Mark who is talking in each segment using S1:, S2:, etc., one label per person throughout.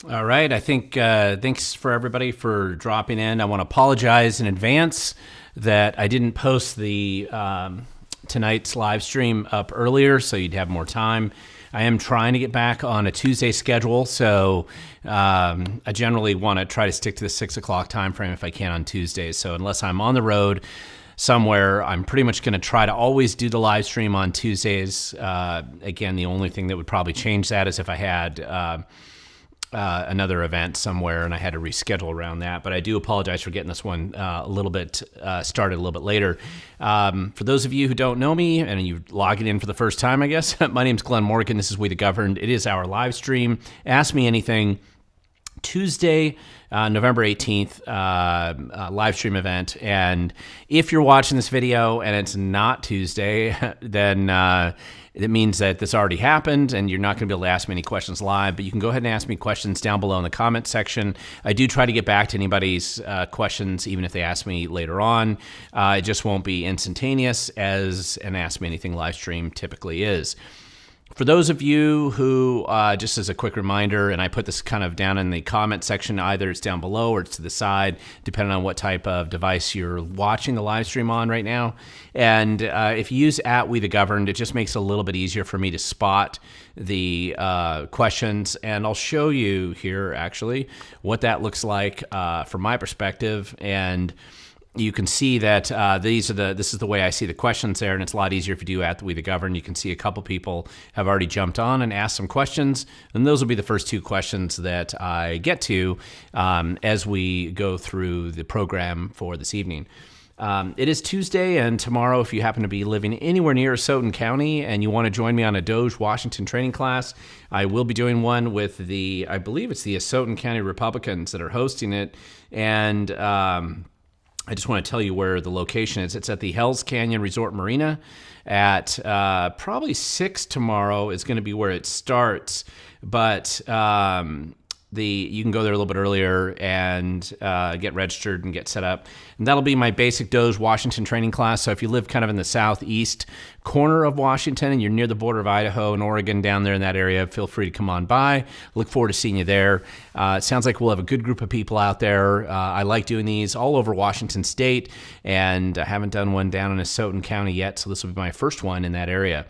S1: All right. I think thanks for everybody for dropping in. I want to apologize in advance that I didn't post the tonight's live stream up earlier so you'd have more time. I am trying to get back on a Tuesday schedule, so I generally want to try to stick to the 6 o'clock time frame if I can on Tuesdays. So unless I'm on the road somewhere, I'm pretty much going to try to always do the live stream on Tuesdays. Again, the only thing that would probably change that is if I had another event somewhere and I had to reschedule around that. But I do apologize for getting this one a little bit started a little bit later. For those of you who don't know me and you're logging in for the first time, I guess, my name's Glen Morgan. This is We the Governed. It is our live stream. Ask Me Anything. Tuesday, November 18th, live stream event. And if you're watching this video and it's not Tuesday, then it means that this already happened and you're not going to be able to ask me any questions live, but you can go ahead and ask me questions down below in the comment section. I do try to get back to anybody's questions, even if they ask me later on. It just won't be instantaneous as an Ask Me Anything live stream typically is. For those of you who, just as a quick reminder, and I put this kind of down in the comment section, either it's down below or it's to the side, depending on what type of device you're watching the live stream on right now. And if you use @WeTheGoverned, it just makes it a little bit easier for me to spot the questions. And I'll show you here, actually, what that looks like from my perspective. And you can see that this is the way I see the questions there, and it's a lot easier if you do @WeTheGoverned. You can see a couple people have already jumped on and asked some questions, and those will be the first two questions that I get to as we go through the program for this evening. It is Tuesday, and tomorrow, if you happen to be living anywhere near Soton County and you want to join me on a DOGE Washington training class, I will be doing one with I believe it's the Soton County Republicans that are hosting it, and I just want to tell you where the location is. It's at the Hells Canyon Resort Marina at probably 6 tomorrow is going to be where it starts. But you can go there a little bit earlier and get registered and get set up. And that'll be my basic DOGE Washington training class. So if you live kind of in the southeast corner of Washington and you're near the border of Idaho and Oregon down there in that area, feel free to come on by. Look forward to seeing you there. It sounds like we'll have a good group of people out there. I like doing these all over Washington State, and I haven't done one down in Soton County yet, so this will be my first one in that area.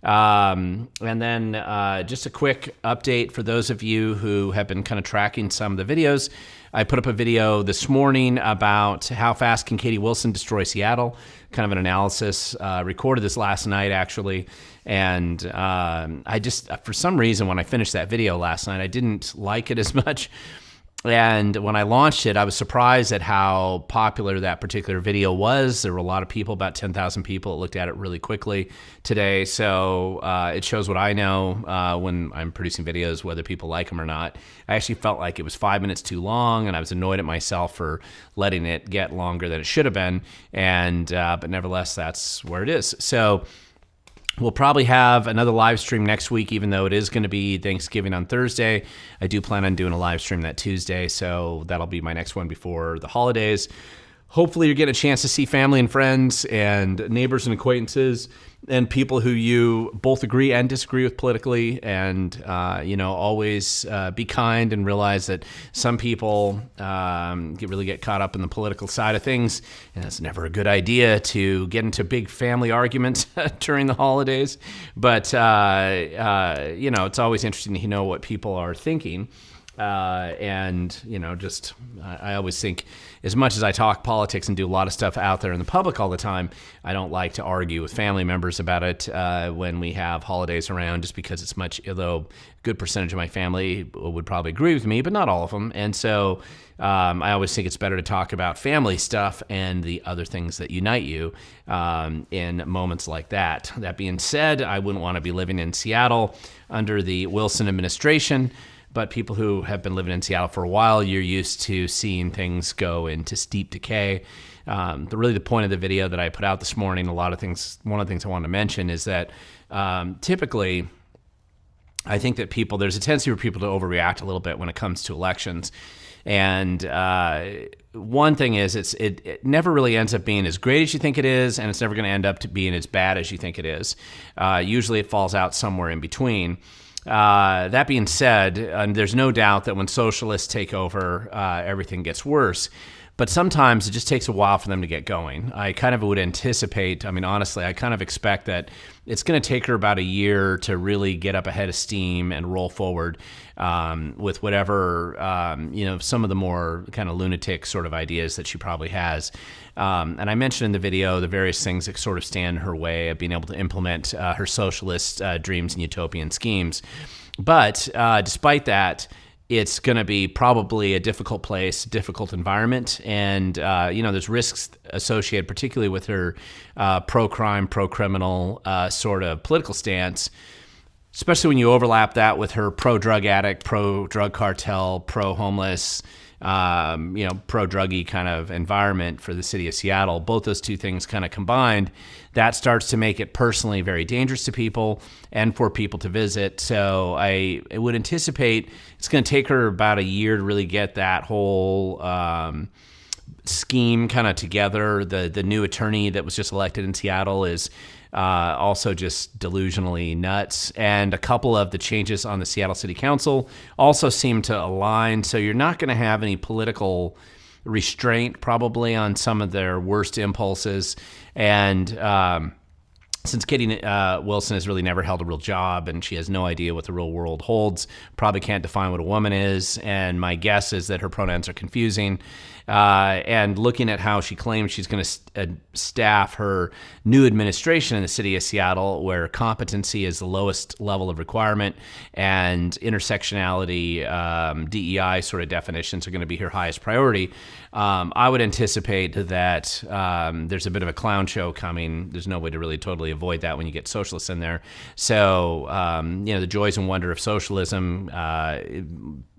S1: And then just a quick update for those of you who have been kind of tracking some of the videos. I put up a video this morning about how fast can Katie Wilson destroy Seattle, kind of an analysis, recorded this last night actually. And I just, for some reason, when I finished that video last night, I didn't like it as much. And when I launched it, I was surprised at how popular that particular video was. There were a lot of people, about 10,000 people that looked at it really quickly today. So it shows what I know when I'm producing videos, whether people like them or not. I actually felt like it was 5 minutes too long, and I was annoyed at myself for letting it get longer than it should have been. And but nevertheless, that's where it is. So we'll probably have another live stream next week, even though it is going to be Thanksgiving on Thursday. I do plan on doing a live stream that Tuesday, so that'll be my next one before the holidays. Hopefully you're getting a chance to see family and friends and neighbors and acquaintances and people who you both agree and disagree with politically. And, always be kind and realize that some people really get caught up in the political side of things. And it's never a good idea to get into big family arguments during the holidays. But, it's always interesting to know what people are thinking. I always think, as much as I talk politics and do a lot of stuff out there in the public all the time, I don't like to argue with family members about it when we have holidays around, just because it's although a good percentage of my family would probably agree with me, but not all of them. And so I always think it's better to talk about family stuff and the other things that unite you in moments like that. That being said, I wouldn't want to be living in Seattle under the Wilson administration. But people who have been living in Seattle for a while, you're used to seeing things go into steep decay. The point of the video that I put out this morning, one of the things I wanted to mention is that typically, I think that there's a tendency for people to overreact a little bit when it comes to elections. And one thing is, it never really ends up being as great as you think it is, and it's never going to end up being as bad as you think it is. Usually it falls out somewhere in between. That being said, there's no doubt that when socialists take over, everything gets worse. But sometimes it just takes a while for them to get going. I kind of would anticipate, I mean, honestly, I kind of expect that it's going to take her about a year to really get up ahead of steam and roll forward with whatever, some of the more kind of lunatic sort of ideas that she probably has. And I mentioned in the video the various things that sort of stand in her way of being able to implement her socialist dreams and utopian schemes. But despite that, it's going to be probably a difficult place, difficult environment, and there's risks associated, particularly with her pro-crime, pro-criminal sort of political stance, especially when you overlap that with her pro-drug addict, pro-drug cartel, pro-homeless, pro-druggy kind of environment for the city of Seattle. Both those two things kind of combined, that starts to make it personally very dangerous to people and for people to visit. So I would anticipate it's going to take her about a year to really get that whole scheme kind of together. The new attorney that was just elected in Seattle is also just delusionally nuts. And a couple of the changes on the Seattle City Council also seem to align. So you're not going to have any political restraint probably on some of their worst impulses. And since Katie Wilson has really never held a real job and she has no idea what the real world holds, probably can't define what a woman is. And my guess is that her pronouns are confusing. And looking at how she claims she's going to staff her new administration in the city of Seattle, where competency is the lowest level of requirement and intersectionality, DEI sort of definitions are going to be her highest priority, I would anticipate that there's a bit of a clown show coming. There's no way to really totally avoid that when you get socialists in there. So, the joys and wonder of socialism,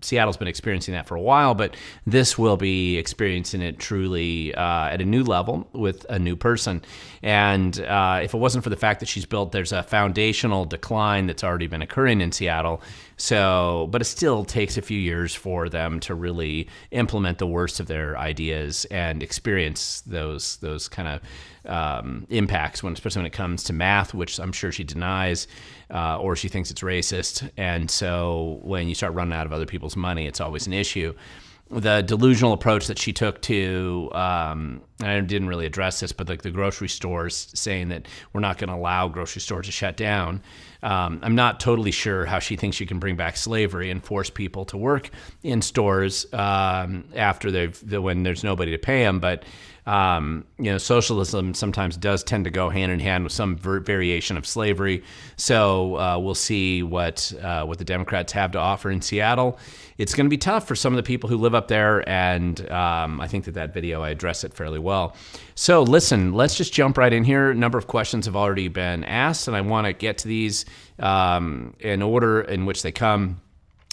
S1: Seattle's been experiencing that for a while, but this will be experiencing it truly at a new level with a new person. And if it wasn't for the fact that there's a foundational decline that's already been occurring in Seattle. So, but it still takes a few years for them to really implement the worst of their ideas and experience those kind of impacts, especially when it comes to math, which I'm sure she denies, or she thinks it's racist. And so when you start running out of other people's money, it's always an issue. The delusional approach that she took to, and I didn't really address this, but like the grocery stores saying that we're not going to allow grocery stores to shut down. I'm not totally sure how she thinks she can bring back slavery and force people to work in stores after when there's nobody to pay them. But socialism sometimes does tend to go hand in hand with some variation of slavery. So we'll see what the Democrats have to offer in Seattle. It's going to be tough for some of the people who live up there, and I think that video, I address it fairly well. So listen, let's just jump right in here. A number of questions have already been asked, and I want to get to these in order in which they come.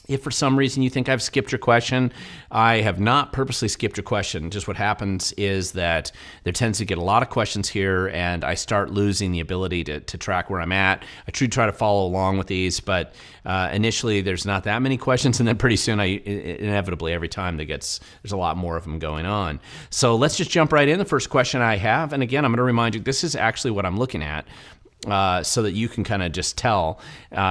S1: If for some reason you think I've skipped your question, I have not purposely skipped your question. Just what happens is that there tends to get a lot of questions here, and I start losing the ability to track where I'm at. I try to follow along with these, but initially there's not that many questions, and then pretty soon inevitably every time there's a lot more of them going on. So let's just jump right in. The first question I have, and again, I'm going to remind you, this is actually what I'm looking at. So that you can kind of just tell.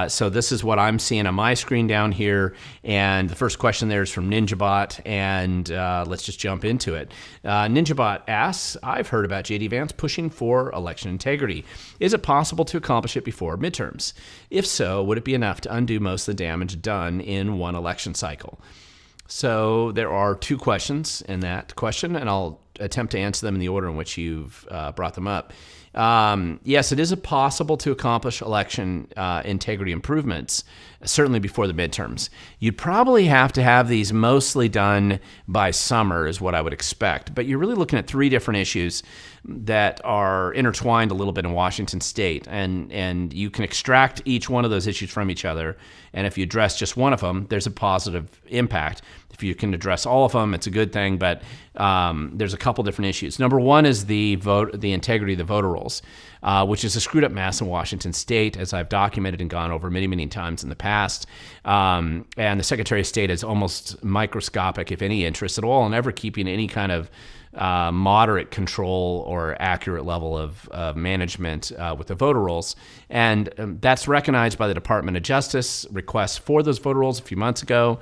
S1: So this is what I'm seeing on my screen down here. And the first question there is from NinjaBot, and let's just jump into it. NinjaBot asks, I've heard about J.D. Vance pushing for election integrity. Is it possible to accomplish it before midterms? If so, would it be enough to undo most of the damage done in one election cycle? So there are two questions in that question, and I'll attempt to answer them in the order in which you've brought them up. Yes, it is possible to accomplish election integrity improvements, certainly before the midterms. You'd probably have to have these mostly done by summer is what I would expect. But you're really looking at three different issues that are intertwined a little bit in Washington State. And you can extract each one of those issues from each other. And if you address just one of them, there's a positive impact. If you can address all of them, it's a good thing. But there's a couple different issues. Number one is the integrity of the voter rolls, which is a screwed up mess in Washington State, as I've documented and gone over many, many times in the past. And the Secretary of State has almost microscopic, if any, interest at all in ever keeping any kind of moderate control or accurate level of management with the voter rolls. And that's recognized by the Department of Justice requests for those voter rolls a few months ago,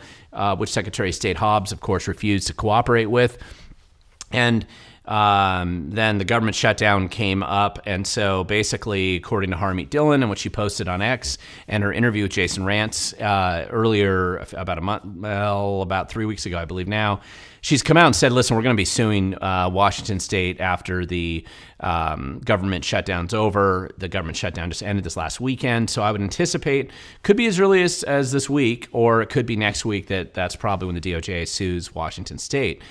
S1: which Secretary of State Hobbs, of course, refused to cooperate with. And then the government shutdown came up. And so basically, according to Harmeet Dillon and what she posted on X and her interview with Jason Rantz earlier, about 3 weeks ago, I believe now, she's come out and said, listen, we're going to be suing Washington State after the government shutdown's over. The government shutdown just ended this last weekend. So I would anticipate, could be as early as this week, or it could be next week, that's probably when the DOJ sues Washington State.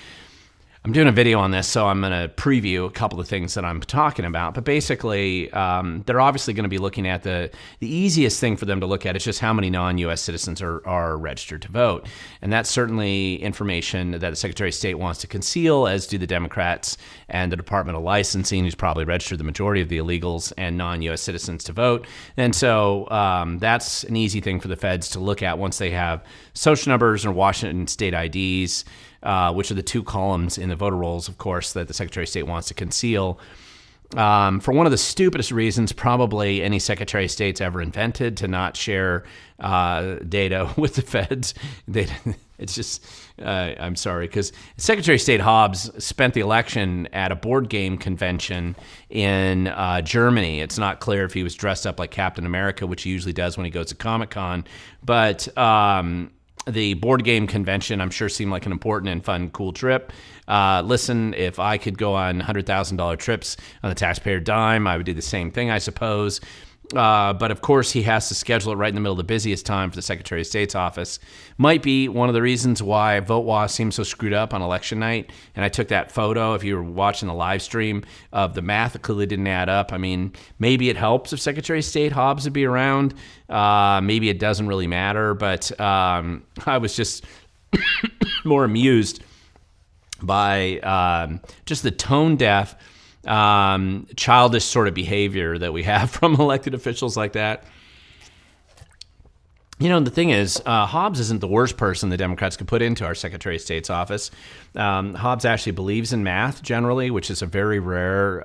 S1: I'm doing a video on this, so I'm going to preview a couple of things that I'm talking about. But basically, they're obviously going to be looking at the easiest thing for them to look at is just how many non-U.S. citizens are registered to vote. And that's certainly information that the Secretary of State wants to conceal, as do the Democrats and the Department of Licensing, who's probably registered the majority of the illegals and non-U.S. citizens to vote. And so that's an easy thing for the feds to look at once they have social numbers or Washington State IDs, which are the two columns in the voter rolls, of course, that the Secretary of State wants to conceal. For one of the stupidest reasons probably any Secretary of State's ever invented, to not share data with the feds. It's just, I'm sorry, because Secretary of State Hobbs spent the election at a board game convention in Germany. It's not clear if he was dressed up like Captain America, which he usually does when he goes to Comic-Con, but the board game convention, I'm sure, seemed like an important and fun, cool trip. Listen, if I could go on $100,000 trips on the taxpayer dime, I would do the same thing, I suppose. But of course, he has to schedule it right in the middle of the busiest time for the Secretary of State's office. Might be one of the reasons why DOGE WA seems so screwed up on election night. And I took that photo, if you were watching the live stream, of the math that clearly didn't add up. I mean, maybe it helps if Secretary of State Hobbs would be around. Maybe it doesn't really matter. But I was just more amused by just the tone deaf, childish sort of behavior that we have from elected officials like that. You know, the thing is, Hobbs isn't the worst person the Democrats could put into our Secretary of State's office. Hobbs actually believes in math generally, which is a very rare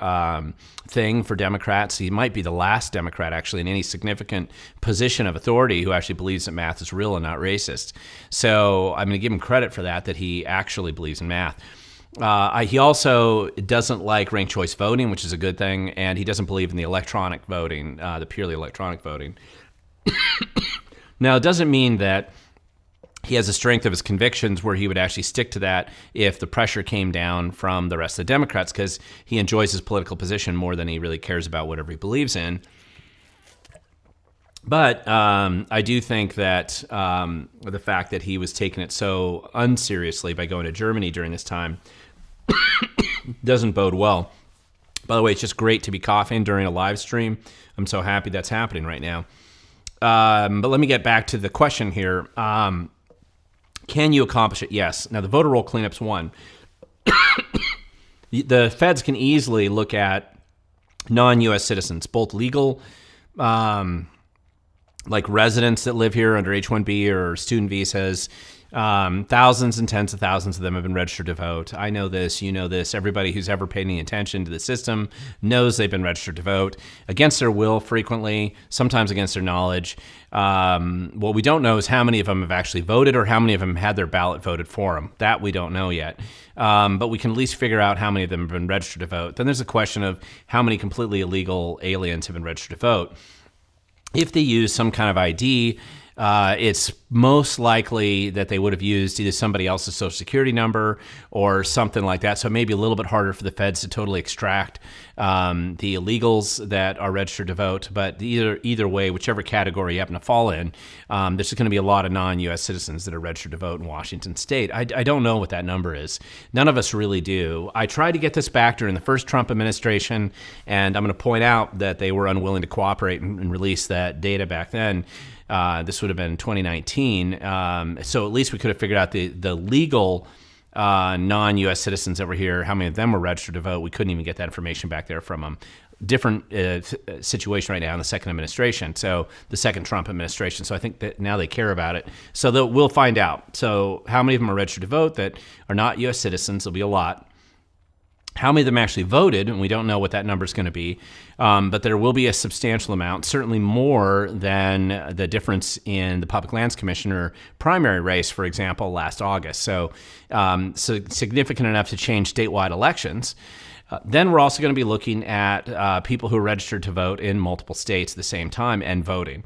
S1: thing for Democrats. He might be the last Democrat actually in any significant position of authority who actually believes that math is real and not racist. So I'm going to give him credit for that he actually believes in math. He also doesn't like ranked choice voting, which is a good thing, and he doesn't believe in the electronic voting, the purely electronic voting. Now, it doesn't mean that he has the strength of his convictions where he would actually stick to that if the pressure came down from the rest of the Democrats, because he enjoys his political position more than he really cares about whatever he believes in. But I do think that the fact that he was taking it so unseriously by going to Germany during this time doesn't bode well. By the way, it's just great to be coughing during a live stream. I'm so happy that's happening right now. But let me get back to the question here. Can you accomplish it? Yes. Now, the voter roll cleanup's one. The feds can easily look at non-U.S. citizens, both legal, like residents that live here under H-1B or student visas. Thousands and tens of thousands of them have been registered to vote. I know this, you know this. Everybody who's ever paid any attention to the system knows they've been registered to vote against their will frequently, sometimes against their knowledge. What we don't know is how many of them have actually voted or how many of them had their ballot voted for them. That we don't know yet. But we can at least figure out how many of them have been registered to vote. Then there's a question of how many completely illegal aliens have been registered to vote. If they use some kind of ID, it's most likely that they would have used either somebody else's social security number or something like that. So it may be a little bit harder for the feds to totally extract the illegals that are registered to vote. But either way, whichever category you happen to fall in, there's just going to be a lot of non-U.S. citizens that are registered to vote in Washington State. I don't know what that number is. None of us really do. I tried to get this back during the first Trump administration, and I'm going to point out that they were unwilling to cooperate and release that data back then. This would have been 2019. So at least we could have figured out the legal non-U.S. citizens that were here, how many of them were registered to vote. We couldn't even get that information back there from them. Different situation right now in the second administration, so the second Trump administration. So I think that now they care about it. So we'll find out. So how many of them are registered to vote that are not U.S. citizens? There'll be a lot. How many of them actually voted, and we don't know what that number is going to be, but there will be a substantial amount, certainly more than the difference in the Public Lands Commissioner primary race, for example, last August. So significant enough to change statewide elections. Then we're also going to be looking at people who are registered to vote in multiple states at the same time and voting.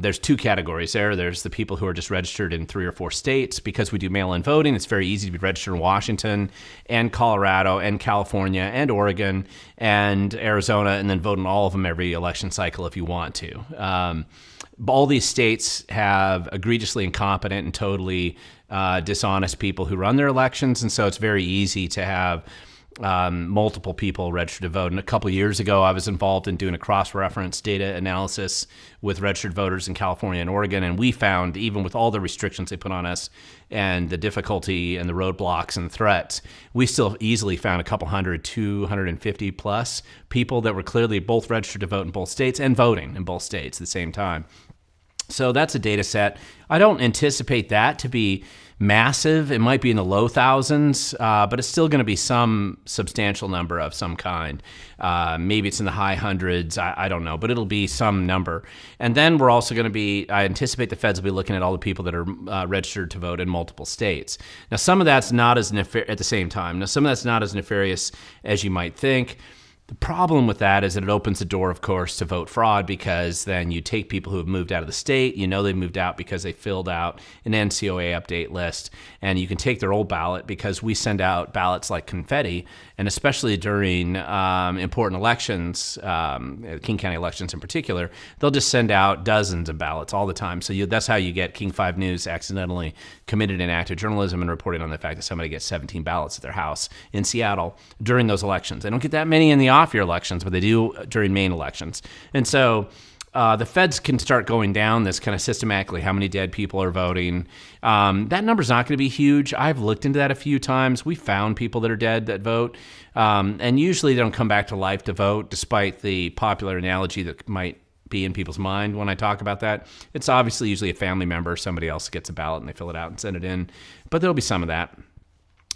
S1: There's two categories there. There's the people who are just registered in 3 or 4 states. Because we do mail-in voting, it's very easy to be registered in Washington and Colorado and California and Oregon and Arizona, and then vote in all of them every election cycle if you want to. All these states have egregiously incompetent and totally dishonest people who run their elections, and so it's very easy to have multiple people registered to vote. And a couple of years ago, I was involved in doing a cross-reference data analysis with registered voters in California and Oregon, and we found, even with all the restrictions they put on us and the difficulty and the roadblocks and the threats, we still easily found a couple hundred, 250 plus people that were clearly both registered to vote in both states and voting in both states at the same time. So that's a data set. I don't anticipate that to be massive. It might be in the low thousands, but it's still going to be some substantial number of some kind. Maybe it's in the high hundreds. I don't know, but it'll be some number. And then we're also going to be, I anticipate the feds will be looking at all the people that are registered to vote in multiple states. Now, some of that's not as at the same time. Now, some of that's not as nefarious as you might think. The problem with that is that it opens the door, of course, to vote fraud, because then you take people who have moved out of the state, you know they moved out because they filled out an NCOA update list, and you can take their old ballot because we send out ballots like confetti, and especially during important elections, King County elections in particular, they'll just send out dozens of ballots all the time. So that's how you get King 5 News accidentally committed in active journalism and reporting on the fact that somebody gets 17 ballots at their house in Seattle during those elections. They don't get that many in the off-year elections, but they do during main elections. And so the feds can start going down this kind of systematically, how many dead people are voting. That number's not going to be huge. I've looked into that a few times. We found people that are dead that vote, and usually they don't come back to life to vote, despite the popular analogy that might be in people's mind when I talk about that. It's obviously usually a family member, somebody else gets a ballot and they fill it out and send it in, but there'll be some of that.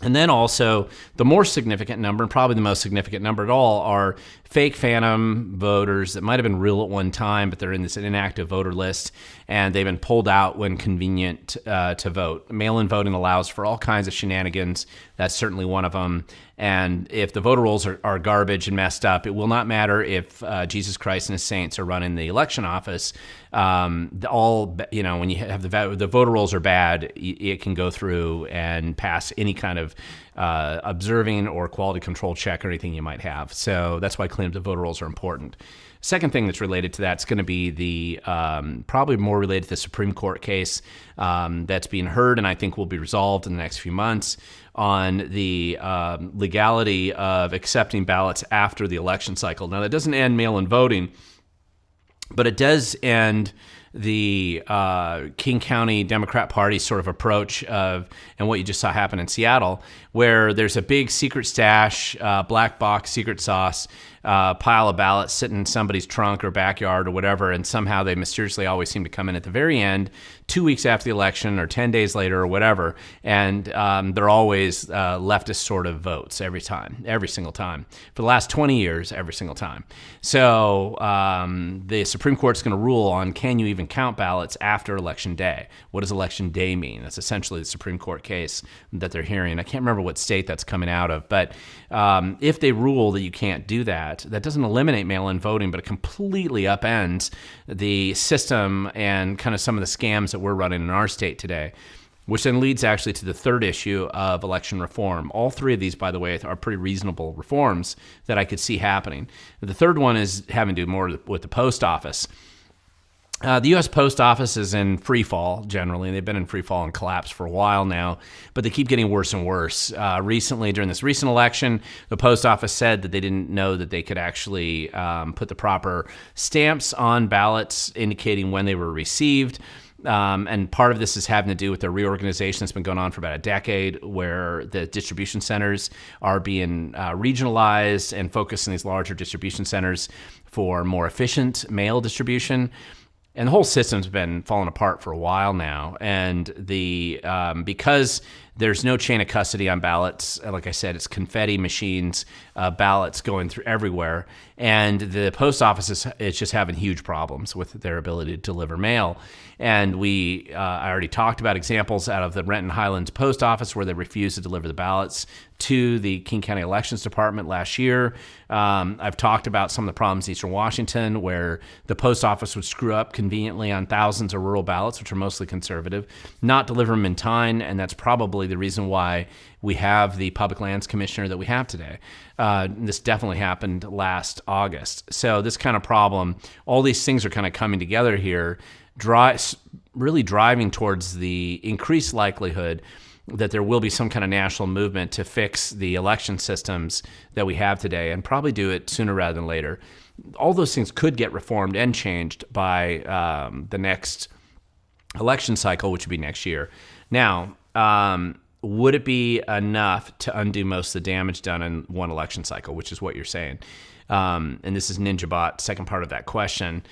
S1: And then also the more significant number, and probably the most significant number at all, are fake phantom voters that might have been real at one time, but they're in this inactive voter list, and they've been pulled out when convenient to vote. Mail-in voting allows for all kinds of shenanigans. That's certainly one of them. And if the voter rolls are garbage and messed up, it will not matter if Jesus Christ and his saints are running the election office. When you have the voter rolls are bad, it can go through and pass any kind of observing or quality control check or anything you might have. So that's why cleanup the voter rolls are important. Second thing that's related to that is going to be the probably more related to the Supreme Court case that's being heard, and I think will be resolved in the next few months, on the legality of accepting ballots after the election cycle. Now, that doesn't end mail-in voting, but it does end the King County Democrat Party sort of approach of, and what you just saw happen in Seattle, where there's a big secret stash, black box, secret sauce, pile of ballots sitting in somebody's trunk or backyard or whatever, and somehow they mysteriously always seem to come in at the very end, 2 weeks after the election or 10 days later or whatever, and they're always leftist sort of votes every time, every single time. For the last 20 years, every single time. So the Supreme Court's going to rule on, can you even count ballots after Election Day? What does Election Day mean? That's essentially the Supreme Court case that they're hearing. I can't remember what state that's coming out of, but if they rule that you can't do that, that doesn't eliminate mail-in voting, but it completely upends the system and kind of some of the scams that we're running in our state today, which then leads actually to the third issue of election reform. All three of these, by the way, are pretty reasonable reforms that I could see happening. The third one is having to do more with the post office. The U.S. Post Office is in free fall, generally. They've been in free fall and collapse for a while now, but they keep getting worse and worse. Recently, during this recent election, the Post Office said that they didn't know that they could actually put the proper stamps on ballots indicating when they were received. And part of this is having to do with the reorganization that's been going on for about a decade, where the distribution centers are being regionalized and focused in these larger distribution centers for more efficient mail distribution. And the whole system's been falling apart for a while now. And because there's no chain of custody on ballots, like I said, it's confetti machines, ballots going through everywhere. And the post office is just having huge problems with their ability to deliver mail. And I already talked about examples out of the Renton Highlands post office where they refused to deliver the ballots to the King County Elections Department last year. I've talked about some of the problems in Eastern Washington where the post office would screw up conveniently on thousands of rural ballots, which are mostly conservative, not deliver them in time, and that's probably the reason why we have the Public Lands Commissioner that we have today. This definitely happened last August. So this kind of problem, all these things are kind of coming together here, really driving towards the increased likelihood that there will be some kind of national movement to fix the election systems that we have today, and probably do it sooner rather than later. All those things could get reformed and changed by the next election cycle, which would be next year. Now, would it be enough to undo most of the damage done in one election cycle, which is what you're saying? And this is NinjaBot, second part of that question.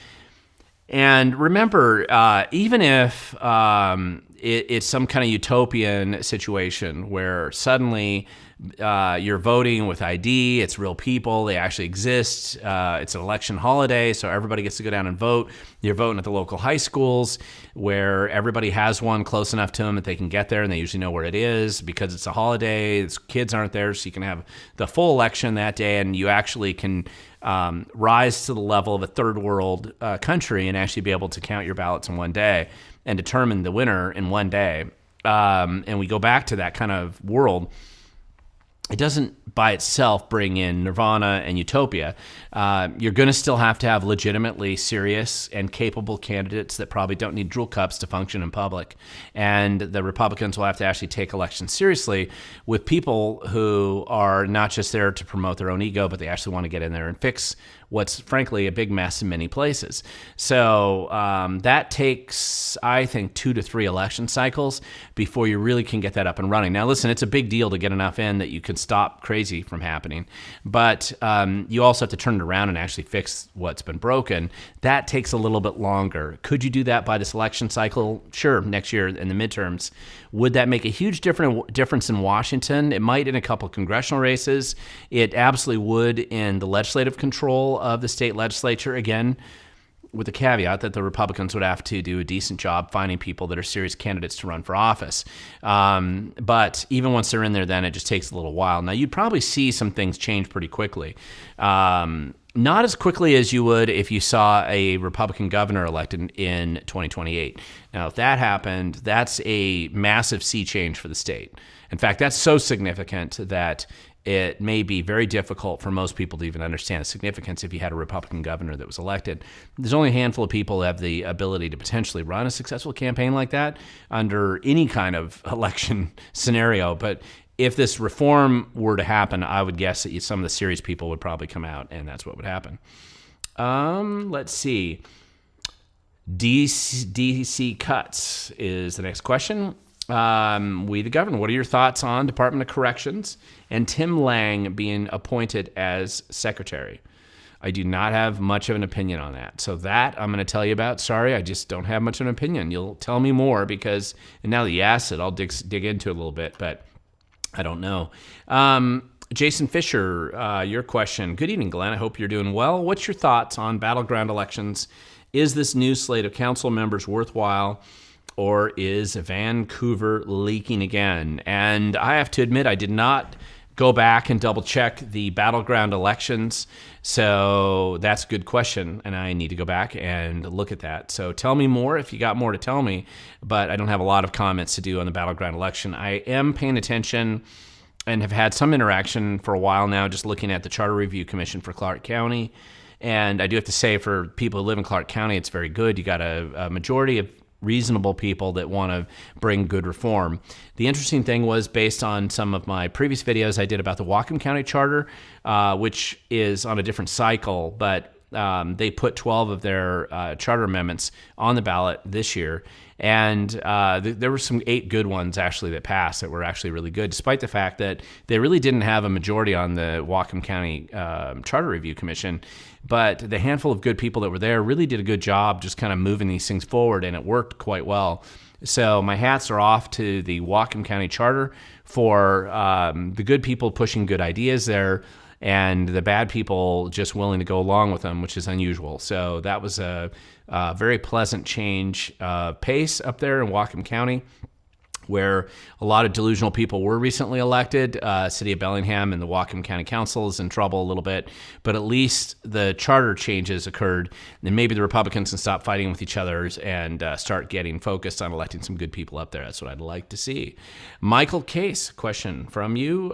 S1: And remember, even if it's some kind of utopian situation where suddenly you're voting with ID, it's real people, they actually exist, it's an election holiday, so everybody gets to go down and vote. You're voting at the local high schools where everybody has one close enough to them that they can get there and they usually know where it is because it's a holiday, kids aren't there, so you can have the full election that day, and you actually can rise to the level of a third world country and actually be able to count your ballots in one day and determine the winner in one day. And we go back to that kind of world. It doesn't by itself bring in nirvana and utopia. You're going to still have to have legitimately serious and capable candidates that probably don't need drool cups to function in public. And the Republicans will have to actually take elections seriously with people who are not just there to promote their own ego, but they actually want to get in there and fix what's frankly a big mess in many places. So that takes, I think, 2 to 3 election cycles before you really can get that up and running. Now, listen, it's a big deal to get enough in that you can stop crazy from happening, but you also have to turn it around and actually fix what's been broken. That takes a little bit longer. Could you do that by this election cycle? Sure, next year in the midterms. Would that make a huge difference in Washington? It might in a couple of congressional races. It absolutely would in the legislative control of the state legislature, again, with the caveat that the Republicans would have to do a decent job finding people that are serious candidates to run for office. But even once they're in there, then it just takes a little while. Now, you'd probably see some things change pretty quickly. Not as quickly as you would if you saw a Republican governor elected in 2028. Now, if that happened, that's a massive sea change for the state. In fact, that's so significant that it may be very difficult for most people to even understand the significance if you had a Republican governor that was elected. There's only a handful of people who have the ability to potentially run a successful campaign like that under any kind of election scenario. But if this reform were to happen, I would guess that some of the serious people would probably come out, and that's what would happen. Let's see. DC cuts is the next question. We the governor, what are your thoughts on Department of Corrections and Tim Lang being appointed as secretary? I do not have much of an opinion on that. So that I'm going to tell you about. Sorry, I just don't have much of an opinion. You'll tell me more because, and now that you asked it, I'll dig into it a little bit, but I don't know. Jason Fisher, your question. Good evening, Glenn. I hope you're doing well. What's your thoughts on battleground elections? Is this new slate of council members worthwhile? Or is Vancouver leaking again? And I have to admit, I did not go back and double check the battleground elections. So that's a good question. And I need to go back and look at that. So tell me more if you got more to tell me, but I don't have a lot of comments to do on the battleground election. I am paying attention and have had some interaction for a while now, just looking at the Charter Review Commission for Clark County. And I do have to say, for people who live in Clark County, it's very good. You got a majority of reasonable people that want to bring good reform. The interesting thing was, based on some of my previous videos I did about the Whatcom County Charter, which is on a different cycle, but they put 12 of their charter amendments on the ballot this year. And there were some 8 good ones actually that passed that were actually really good, despite the fact that they really didn't have a majority on the Whatcom County Charter Review Commission. But the handful of good people that were there really did a good job just kind of moving these things forward, and it worked quite well. So my hats are off to the Whatcom County Charter for the good people pushing good ideas there, and the bad people just willing to go along with them, which is unusual. So that was a very pleasant change pace up there in Whatcom County, where a lot of delusional people were recently elected. City of Bellingham and the Whatcom County Council is in trouble a little bit, but at least the charter changes occurred. Then maybe the Republicans can stop fighting with each other and start getting focused on electing some good people up there. That's what I'd like to see. Michael Case, question from you.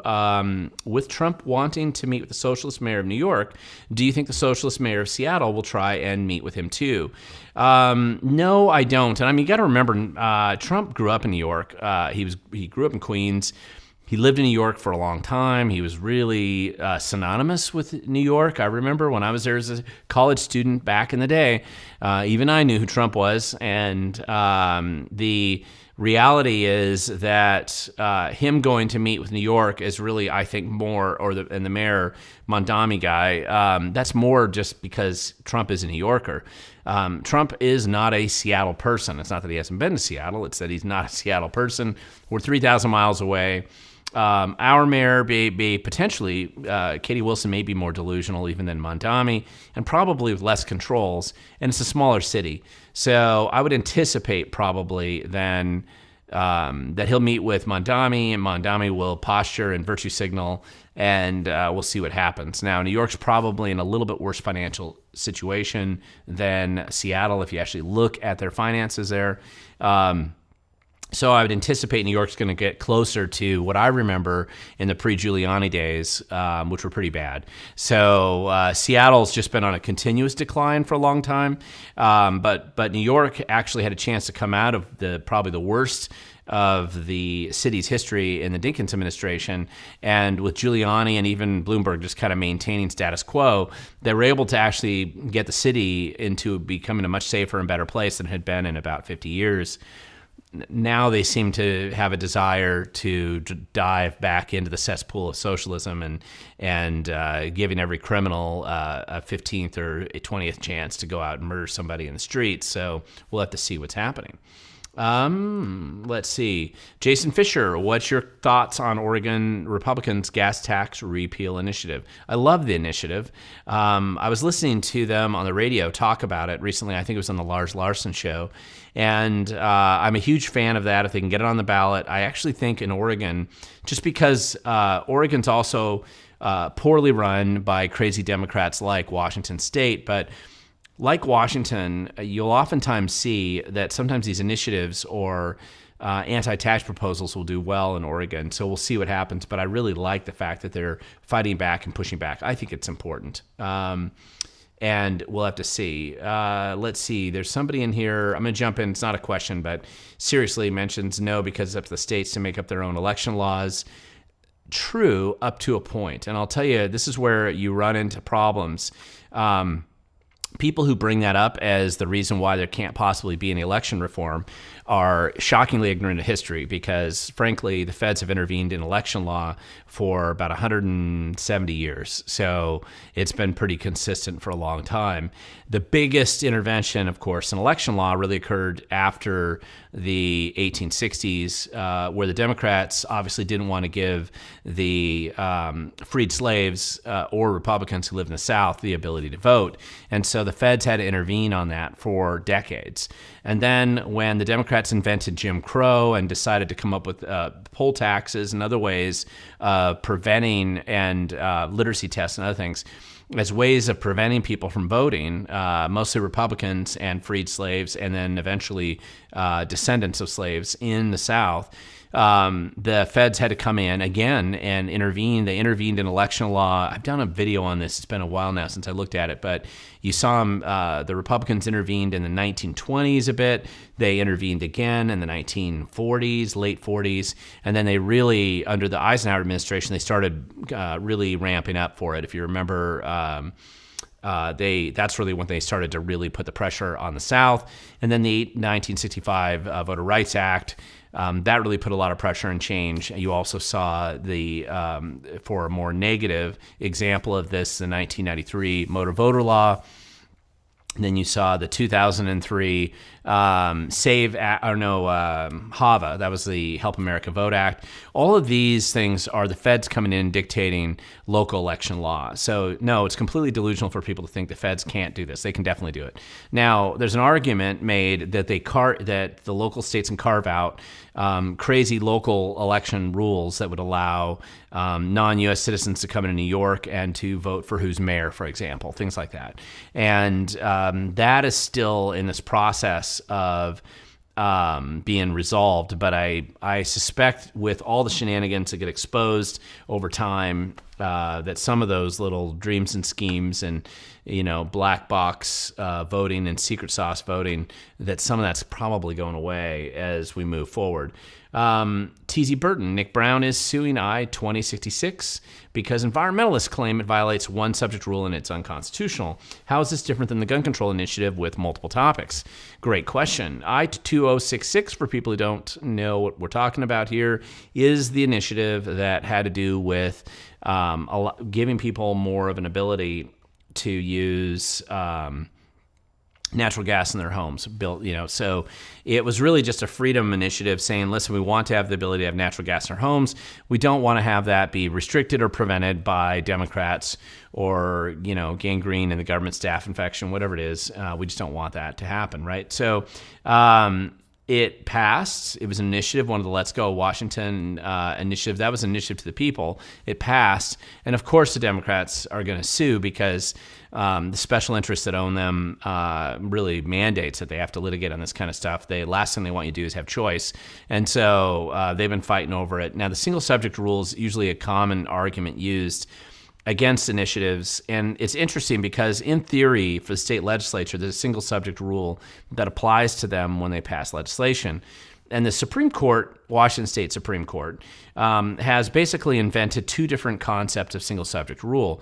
S1: With Trump wanting to meet with the socialist mayor of New York, do you think the socialist mayor of Seattle will try and meet with him too? No, I don't. And I mean, you got to remember, Trump grew up in New York. He grew up in Queens. He lived in New York for a long time. He was really synonymous with New York. I remember when I was there as a college student back in the day, even I knew who Trump was. And the reality is that him going to meet with New York is really, I think, more, and the mayor, Mondami guy, that's more just because Trump is a New Yorker. Trump is not a Seattle person. It's not that he hasn't been to Seattle. It's that he's not a Seattle person. We're 3,000 miles away. Our mayor, potentially, Katie Wilson may be more delusional even than Mondami, and probably with less controls, and it's a smaller city. So I would anticipate probably then that he'll meet with Mondami, and Mondami will posture and virtue signal, and we'll see what happens. Now, New York's probably in a little bit worse financial situation than Seattle if you actually look at their finances there. So I would anticipate New York's going to get closer to what I remember in the pre-Giuliani days, which were pretty bad. So Seattle's just been on a continuous decline for a long time, but New York actually had a chance to come out of probably the worst of the city's history in the Dinkins administration, and with Giuliani and even Bloomberg just kind of maintaining status quo, they were able to actually get the city into becoming a much safer and better place than it had been in about 50 years. Now they seem to have a desire to dive back into the cesspool of socialism and giving every criminal a 15th or a 20th chance to go out and murder somebody in the streets. So we'll have to see what's happening. Let's see. Jason Fisher, what's your thoughts on Oregon Republicans' gas tax repeal initiative? I love the initiative. I was listening to them on the radio talk about it recently. I think it was on the Lars Larson show. And I'm a huge fan of that if they can get it on the ballot. I actually think in Oregon, just because Oregon's also poorly run by crazy Democrats like Washington State, but like Washington, you'll oftentimes see that sometimes these initiatives or anti-tax proposals will do well in Oregon. So we'll see what happens. But I really like the fact that they're fighting back and pushing back. I think it's important. And we'll have to see. Let's see. There's somebody in here. I'm going to jump in. It's not a question, but seriously mentions no because it's up to the states to make up their own election laws. True, up to a point. And I'll tell you, this is where you run into problems. People who bring that up as the reason why there can't possibly be any election reform are shockingly ignorant of history because, frankly, the feds have intervened in election law for about 170 years. So it's been pretty consistent for a long time. The biggest intervention, of course, in election law really occurred after the 1860s, where the Democrats obviously didn't want to give the freed slaves or Republicans who live in the South the ability to vote. And so the feds had to intervene on that for decades. And then when the Democrats invented Jim Crow and decided to come up with poll taxes and other ways of preventing and literacy tests and other things as ways of preventing people from voting, mostly Republicans and freed slaves, and then eventually descendants of slaves in the South, the feds had to come in again and intervene. They intervened in election law. I've done a video on this. It's been a while now since I looked at it, but you saw them, the Republicans intervened in the 1920s a bit. They intervened again in the 1940s, late 40s, and then they really, under the Eisenhower administration, they started really ramping up for it. If you remember That's really when they started to really put the pressure on the South. And then the 1965 Voter Rights Act, that really put a lot of pressure and change. You also saw for a more negative example of this, the 1993 motor voter law. And then you saw the 2003 HAVA, that was the Help America Vote Act. All of these things are the feds coming in dictating local election law. So no, it's completely delusional for people to think the feds can't do this. They can definitely do it. Now, there's an argument made that that the local states can carve out crazy local election rules that would allow non-U.S. citizens to come into New York and to vote for who's mayor, for example, things like that. And that is still in this process of being resolved. But I suspect with all the shenanigans that get exposed over time, that some of those little dreams and schemes and, black box voting and secret sauce voting, that some of that's probably going away as we move forward. T.Z. Burton, Nick Brown is suing I-2066 because environmentalists claim it violates one subject rule and it's unconstitutional. How is this different than the gun control initiative with multiple topics? Great question. I-2066, for people who don't know what we're talking about here, is the initiative that had to do with giving people more of an ability to use natural gas in their homes so it was really just a freedom initiative saying, listen, we want to have the ability to have natural gas in our homes. We don't want to have that be restricted or prevented by Democrats or, gangrene in the government staff infection, whatever it is. We just don't want that to happen. Right. So, it passed. It was an initiative, one of the Let's Go Washington initiative. That was an initiative to the people. It passed. And of course, the Democrats are going to sue because the special interests that own them really mandates that they have to litigate on this kind of stuff. The last thing they want you to do is have choice. And so they've been fighting over it. Now, the single subject rule is usually a common argument used against initiatives. And it's interesting because in theory for the state legislature, there's a single subject rule that applies to them when they pass legislation. And the Supreme Court, Washington State Supreme Court, has basically invented two different concepts of single subject rule.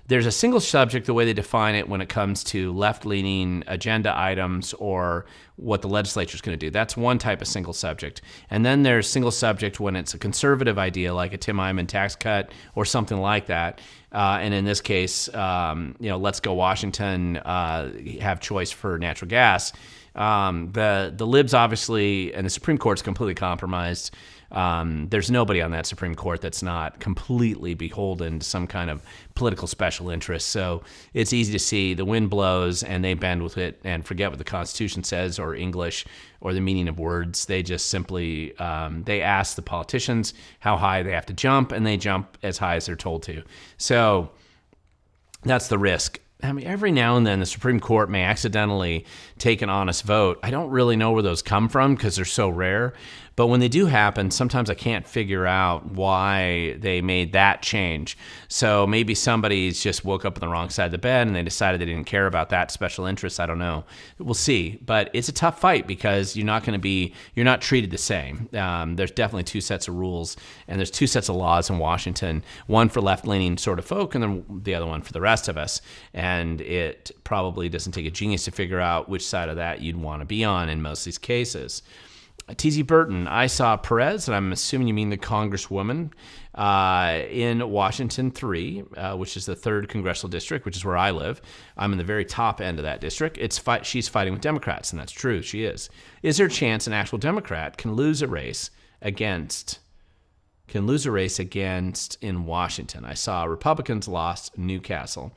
S1: There's a single subject, the way they define it when it comes to left-leaning agenda items or what the legislature is going to do. That's one type of single subject. And then there's single subject when it's a conservative idea like a Tim Eyman tax cut or something like that. And in this case, Let's Go Washington, have choice for natural gas. The libs obviously, and the Supreme Court's completely compromised. There's nobody on that Supreme Court that's not completely beholden to some kind of political special interest. So it's easy to see the wind blows and they bend with it and forget what the Constitution says or English or the meaning of words. They just simply, they ask the politicians how high they have to jump, and they jump as high as they're told to. So that's the risk. I mean, every now and then the Supreme Court may accidentally take an honest vote. I don't really know where those come from because they're so rare. But when they do happen, sometimes I can't figure out why they made that change. So maybe somebody's just woke up on the wrong side of the bed and they decided they didn't care about that special interest. I don't know. We'll see. But it's a tough fight because you're not treated the same. There's definitely two sets of rules, and there's two sets of laws in Washington, one for left-leaning sort of folk and then the other one for the rest of us. And it probably doesn't take a genius to figure out which side of that you'd want to be on in most of these cases. T.Z. Burton, I saw Perez, and I'm assuming you mean the Congresswoman, in Washington 3, which is the 3rd Congressional District, which is where I live. I'm in the very top end of that district. She's fighting with Democrats, and that's true. She is. Is there a chance an actual Democrat can lose a race against in Washington? I saw Republicans lost Newcastle.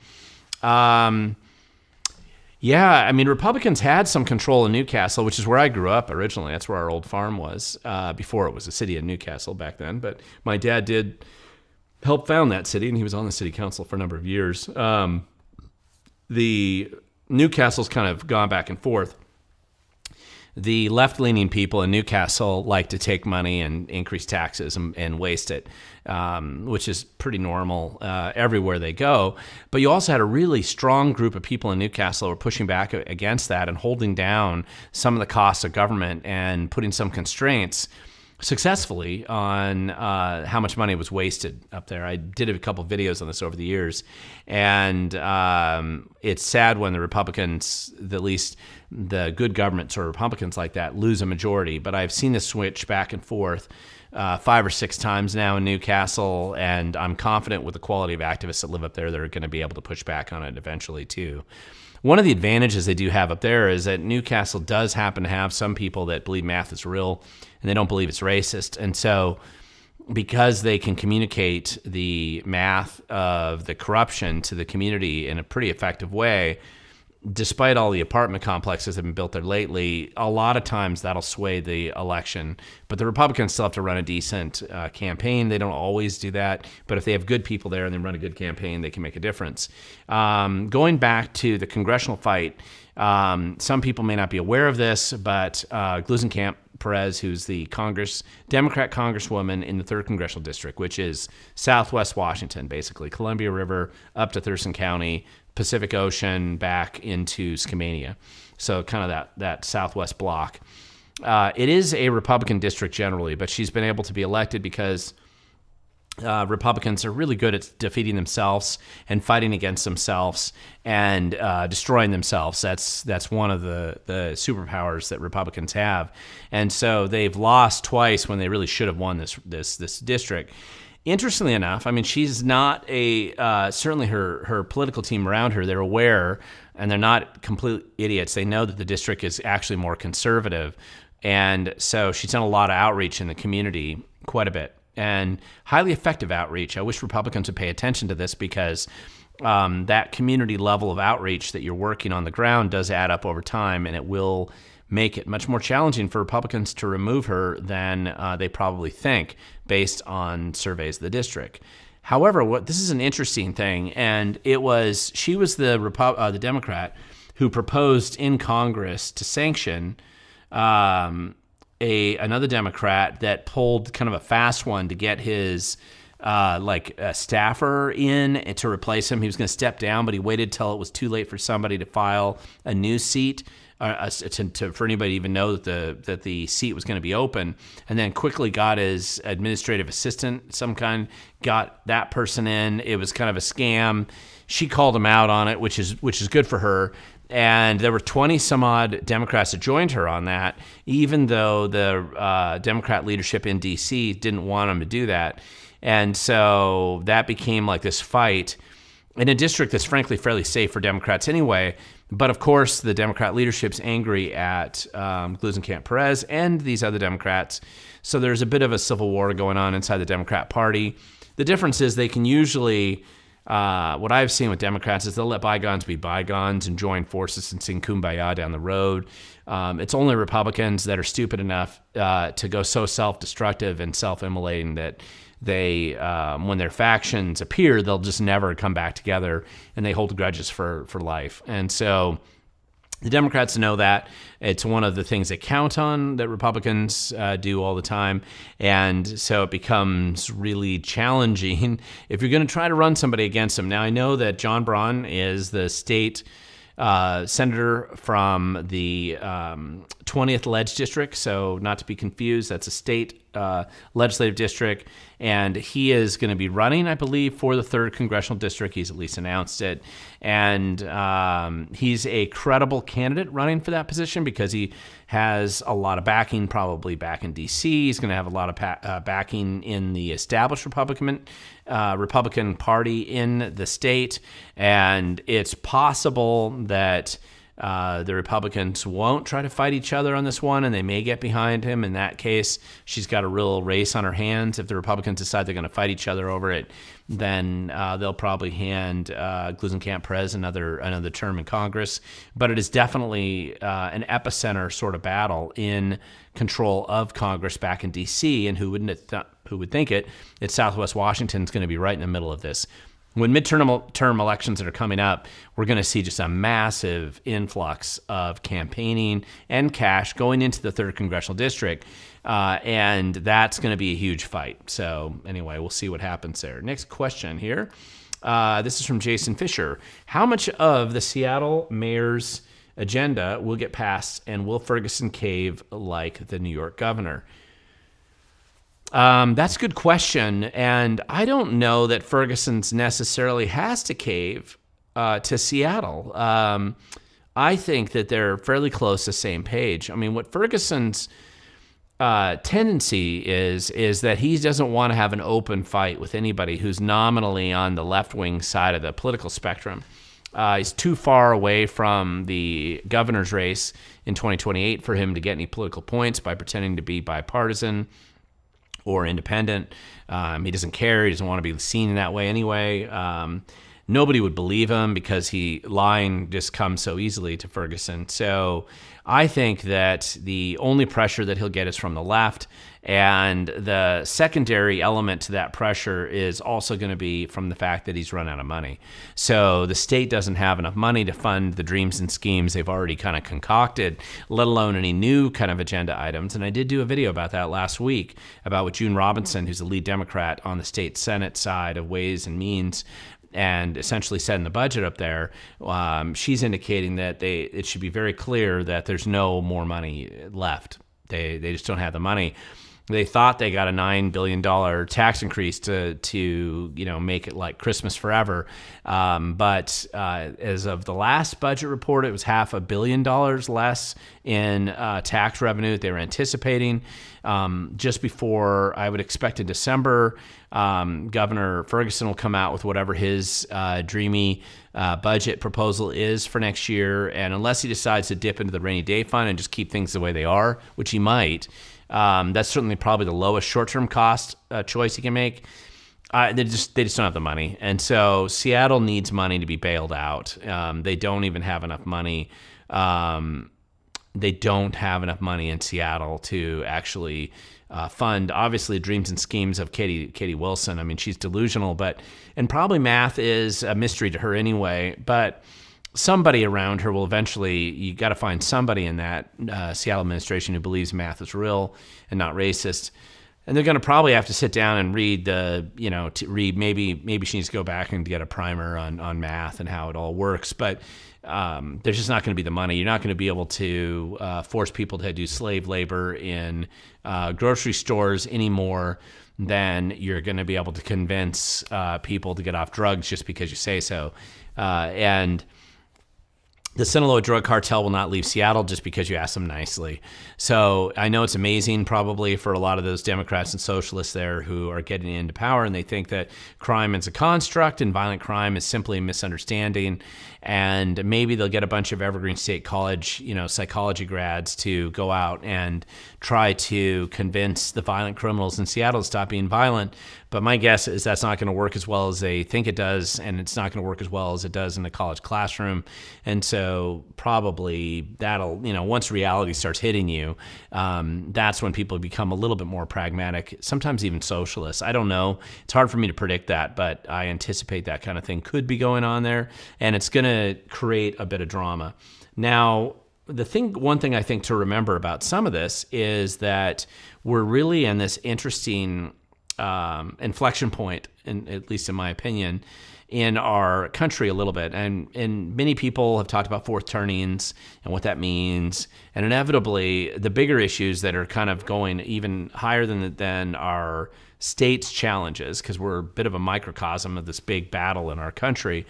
S1: Yeah, I mean, Republicans had some control in Newcastle, which is where I grew up originally. That's where our old farm was before it was a city of Newcastle back then. But my dad did help found that city, and he was on the city council for a number of years. The Newcastle's kind of gone back and forth. The left-leaning people in Newcastle like to take money and increase taxes and waste it, which is pretty normal everywhere they go. But you also had a really strong group of people in Newcastle who were pushing back against that and holding down some of the costs of government and putting some constraints successfully on how much money was wasted up there. I did a couple videos on this over the years, and it's sad when the Republicans, at least the good government sort of Republicans like that, lose a majority. But I've seen this switch back and forth 5 or 6 times now in Newcastle, and I'm confident with the quality of activists that live up there, they're going to be able to push back on it eventually too. One of the advantages they do have up there is that Newcastle does happen to have some people that believe math is real and they don't believe it's racist. And so because they can communicate the math of the corruption to the community in a pretty effective way, despite all the apartment complexes that have been built there lately, a lot of times that'll sway the election. But the Republicans still have to run a decent campaign. They don't always do that. But if they have good people there and they run a good campaign, they can make a difference. Going back to the congressional fight, some people may not be aware of this, but Glusenkamp Perez, who's the Democrat congresswoman in the 3rd Congressional District, which is southwest Washington, basically, Columbia River up to Thurston County, Pacific Ocean back into Skamania. So kind of that southwest block. It is a Republican district generally, but she's been able to be elected because Republicans are really good at defeating themselves and fighting against themselves and destroying themselves. That's one of the superpowers that Republicans have. And so they've lost twice when they really should have won this district. Interestingly enough, I mean, she's not certainly her political team around her, they're aware, and they're not complete idiots. They know that the district is actually more conservative. And so she's done a lot of outreach in the community, quite a bit, and highly effective outreach. I wish Republicans would pay attention to this because that community level of outreach that you're working on the ground does add up over time, and it will make it much more challenging for Republicans to remove her than they probably think based on surveys of the district. However, this is an interesting thing, and she was the Democrat who proposed in Congress to sanction another Democrat that pulled kind of a fast one to get his a staffer in to replace him. He was going to step down, but he waited till it was too late for somebody to file a new seat. For anybody to even know that the seat was going to be open, and then quickly got his administrative assistant, some kind, got that person in. It was kind of a scam. She called him out on it, which is good for her. And there were 20 some odd Democrats that joined her on that, even though the Democrat leadership in D.C. didn't want them to do that. And so that became like this fight in a district that's frankly fairly safe for Democrats anyway. But of course, the Democrat leadership's angry at Glusenkamp Perez and these other Democrats. So there's a bit of a civil war going on inside the Democrat Party. The difference is they can usually, what I've seen with Democrats is they'll let bygones be bygones and join forces and sing Kumbaya down the road. It's only Republicans that are stupid enough to go so self-destructive and self-immolating that they, when their factions appear, they'll just never come back together, and they hold grudges for life. And so the Democrats know that. It's one of the things they count on that Republicans do all the time. And so it becomes really challenging if you're going to try to run somebody against them. Now, I know that John Braun is the state senator from the 20th Ledge District, so not to be confused, that's a state legislative district, and he is going to be running, I believe, for the 3rd Congressional District. He's at least announced it, and he's a credible candidate running for that position because he has a lot of backing, probably back in D.C. He's going to have a lot of backing in the established Republican Party in the state, and it's possible that the Republicans won't try to fight each other on this one, and they may get behind him. In that case, she's got a real race on her hands. If the Republicans decide they're going to fight each other over it, then they'll probably hand Glusenkamp Perez another term in Congress. But it is definitely an epicenter sort of battle in control of Congress back in D.C., and who would think it? It's Southwest Washington is going to be right in the middle of this. When midterm elections that are coming up, we're going to see just a massive influx of campaigning and cash going into the 3rd Congressional District, and that's going to be a huge fight. So anyway, we'll see what happens there. Next question here. This is from Jason Fisher. How much of the Seattle mayor's agenda will get passed, and will Ferguson cave like the New York governor? That's a good question, and I don't know that Ferguson's necessarily has to cave to Seattle. I think that they're fairly close to the same page. I mean, what Ferguson's tendency is that he doesn't want to have an open fight with anybody who's nominally on the left-wing side of the political spectrum. He's too far away from the governor's race in 2028 for him to get any political points by pretending to be bipartisan or independent. He doesn't care. He doesn't want to be seen in that way anyway. Nobody would believe him because lying just comes so easily to Ferguson. So I think that the only pressure that he'll get is from the left, and the secondary element to that pressure is also going to be from the fact that he's run out of money. So the state doesn't have enough money to fund the dreams and schemes they've already kind of concocted, let alone any new kind of agenda items. And I did do a video about that last week about what June Robinson, who's the lead Democrat on the state Senate side of Ways and Means, and essentially setting the budget up there, she's indicating that it should be very clear that there's no more money left. They just don't have the money. They thought they got a $9 billion tax increase to make it like Christmas forever. But as of the last budget report, it was $500 million less in tax revenue that they were anticipating. Just before, I would expect in December, Governor Ferguson will come out with whatever his dreamy budget proposal is for next year. And unless he decides to dip into the rainy day fund and just keep things the way they are, which he might, that's certainly probably the lowest short-term cost choice he can make. They just don't have the money. And so Seattle needs money to be bailed out. They don't even have enough money. They don't have enough money in Seattle to actually fund, obviously, dreams and schemes of Katie Wilson. I mean, she's delusional, and probably math is a mystery to her anyway, but somebody around her will eventually, you got to find somebody in that Seattle administration who believes math is real and not racist. And they're going to probably have to sit down and read maybe she needs to go back and get a primer on math and how it all works. But there's just not going to be the money. You're not going to be able to force people to do slave labor in grocery stores anymore than you're going to be able to convince people to get off drugs just because you say so. And the Sinaloa drug cartel will not leave Seattle just because you ask them nicely. So I know it's amazing probably for a lot of those Democrats and socialists there who are getting into power, and they think that crime is a construct and violent crime is simply a misunderstanding. And maybe they'll get a bunch of Evergreen State College, psychology grads to go out and try to convince the violent criminals in Seattle to stop being violent. But my guess is that's not going to work as well as they think it does, and it's not going to work as well as it does in the college classroom. And so probably that'll, once reality starts hitting you, that's when people become a little bit more pragmatic, sometimes even socialists. I don't know. It's hard for me to predict that, but I anticipate that kind of thing could be going on there, and it's going to create a bit of drama. Now, one thing I think to remember about some of this is that we're really in this interesting inflection point, at least in my opinion, in our country a little bit. And many people have talked about fourth turnings and what that means. And inevitably, the bigger issues that are kind of going even higher than our state's challenges, because we're a bit of a microcosm of this big battle in our country.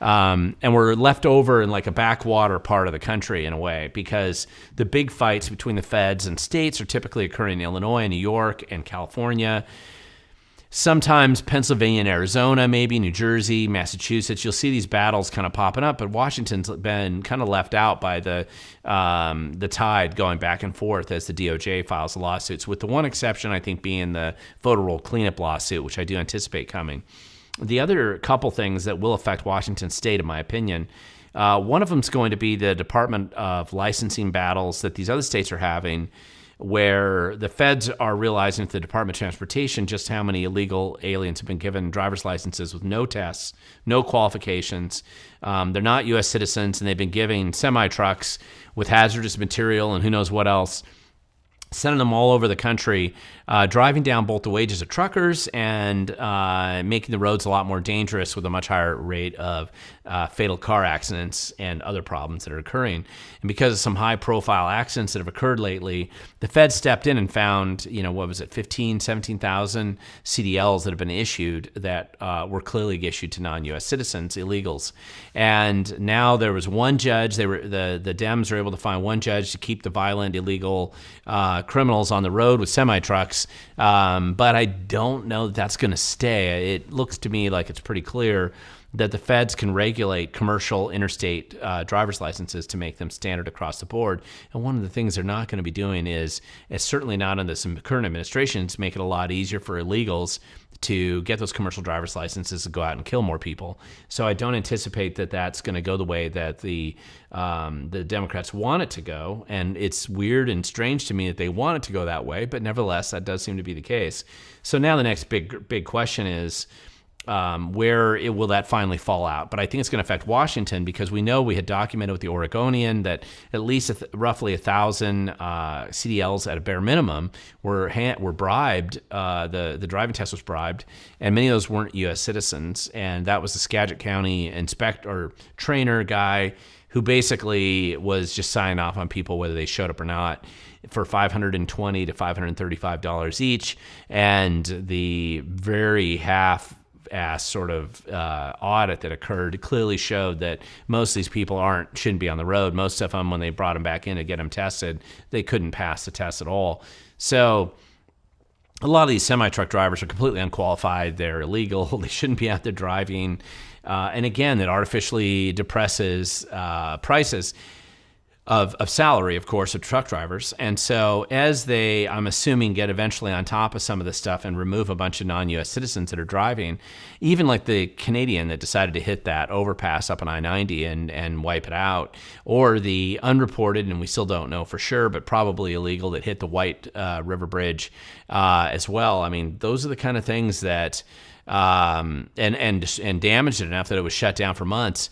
S1: And we're left over in like a backwater part of the country in a way, because the big fights between the feds and states are typically occurring in Illinois, New York, and California. Sometimes Pennsylvania and Arizona, maybe New Jersey, Massachusetts. You'll see these battles kind of popping up, but Washington's been kind of left out by the tide going back and forth as the DOJ files lawsuits, with the one exception, I think, being the voter roll cleanup lawsuit, which I do anticipate coming. The other couple things that will affect Washington State, in my opinion, one of them is going to be the Department of Licensing battles that these other states are having, where the feds are realizing at the Department of Transportation just how many illegal aliens have been given driver's licenses with no tests, no qualifications. They're not U.S. citizens, and they've been giving semi-trucks with hazardous material and who knows what else sending them all over the country, driving down both the wages of truckers and making the roads a lot more dangerous with a much higher rate of fatal car accidents and other problems that are occurring. And because of some high-profile accidents that have occurred lately, the Fed stepped in and found, 17,000 CDLs that have been issued that were clearly issued to non-U.S. citizens, illegals. And now there was one judge. The Dems were able to find one judge to keep the violent, illegal criminals on the road with semi-trucks, but I don't know that that's going to stay. It looks to me like it's pretty clear that the feds can regulate commercial interstate driver's licenses to make them standard across the board. And one of the things they're not going to be doing is certainly not in this current administration, to make it a lot easier for illegals to get those commercial driver's licenses to go out and kill more people. So I don't anticipate that that's going to go the way that the Democrats want it to go. And it's weird and strange to me that they want it to go that way, but nevertheless, that does seem to be the case. So now the next big question is, where will that finally fall out? But I think it's going to affect Washington, because we know we had documented with the Oregonian that at least roughly 1,000 CDLs at a bare minimum were bribed. The driving test was bribed, and many of those weren't U.S. citizens. And that was the Skagit County inspector, trainer guy, who basically was just signing off on people whether they showed up or not, for $520 to $535 each. And the very half-ass sort of audit that occurred clearly showed that most of these people shouldn't be on the road. Most of them, when they brought them back in to get them tested, they couldn't pass the test at all. So a lot of these semi-truck drivers are completely unqualified. They're illegal. They shouldn't be out there driving. And again, that artificially depresses prices of salary, of course, of truck drivers. And so as they, I'm assuming, get eventually on top of some of this stuff and remove a bunch of non-U.S. citizens that are driving, even like the Canadian that decided to hit that overpass up on I-90 and wipe it out, or the unreported, and we still don't know for sure, but probably illegal, that hit the White River Bridge as well. I mean, those are the kind of things that, and damaged it enough that it was shut down for months.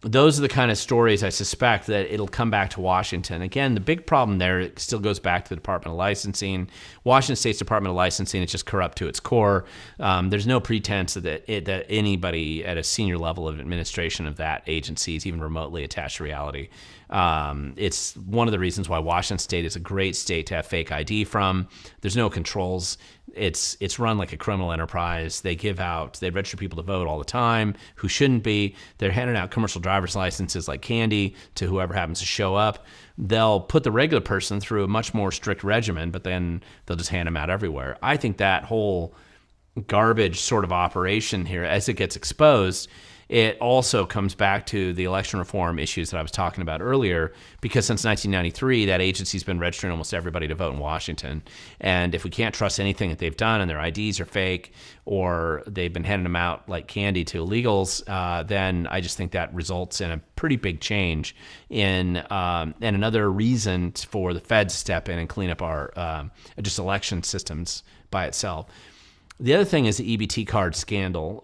S1: Those are the kind of stories I suspect that it'll come back to Washington. Again, the big problem there still goes back to the Department of Licensing. Washington State's Department of Licensing is just corrupt to its core. There's no pretense that anybody at a senior level of administration of that agency is even remotely attached to reality. It's one of the reasons why Washington State is a great state to have fake ID from. There's no controls. It's run like a criminal enterprise. They register people to vote all the time who shouldn't be. They're handing out commercial driver's licenses like candy to whoever happens to show up. They'll put the regular person through a much more strict regimen, but then they'll just hand them out everywhere. I think that whole garbage sort of operation here, as it gets exposed, it also comes back to the election reform issues that I was talking about earlier, because since 1993, that agency's been registering almost everybody to vote in Washington. And if we can't trust anything that they've done and their IDs are fake, or they've been handing them out like candy to illegals, then I just think that results in a pretty big change in and another reason for the feds to step in and clean up our just election systems by itself. The other thing is the EBT card scandal.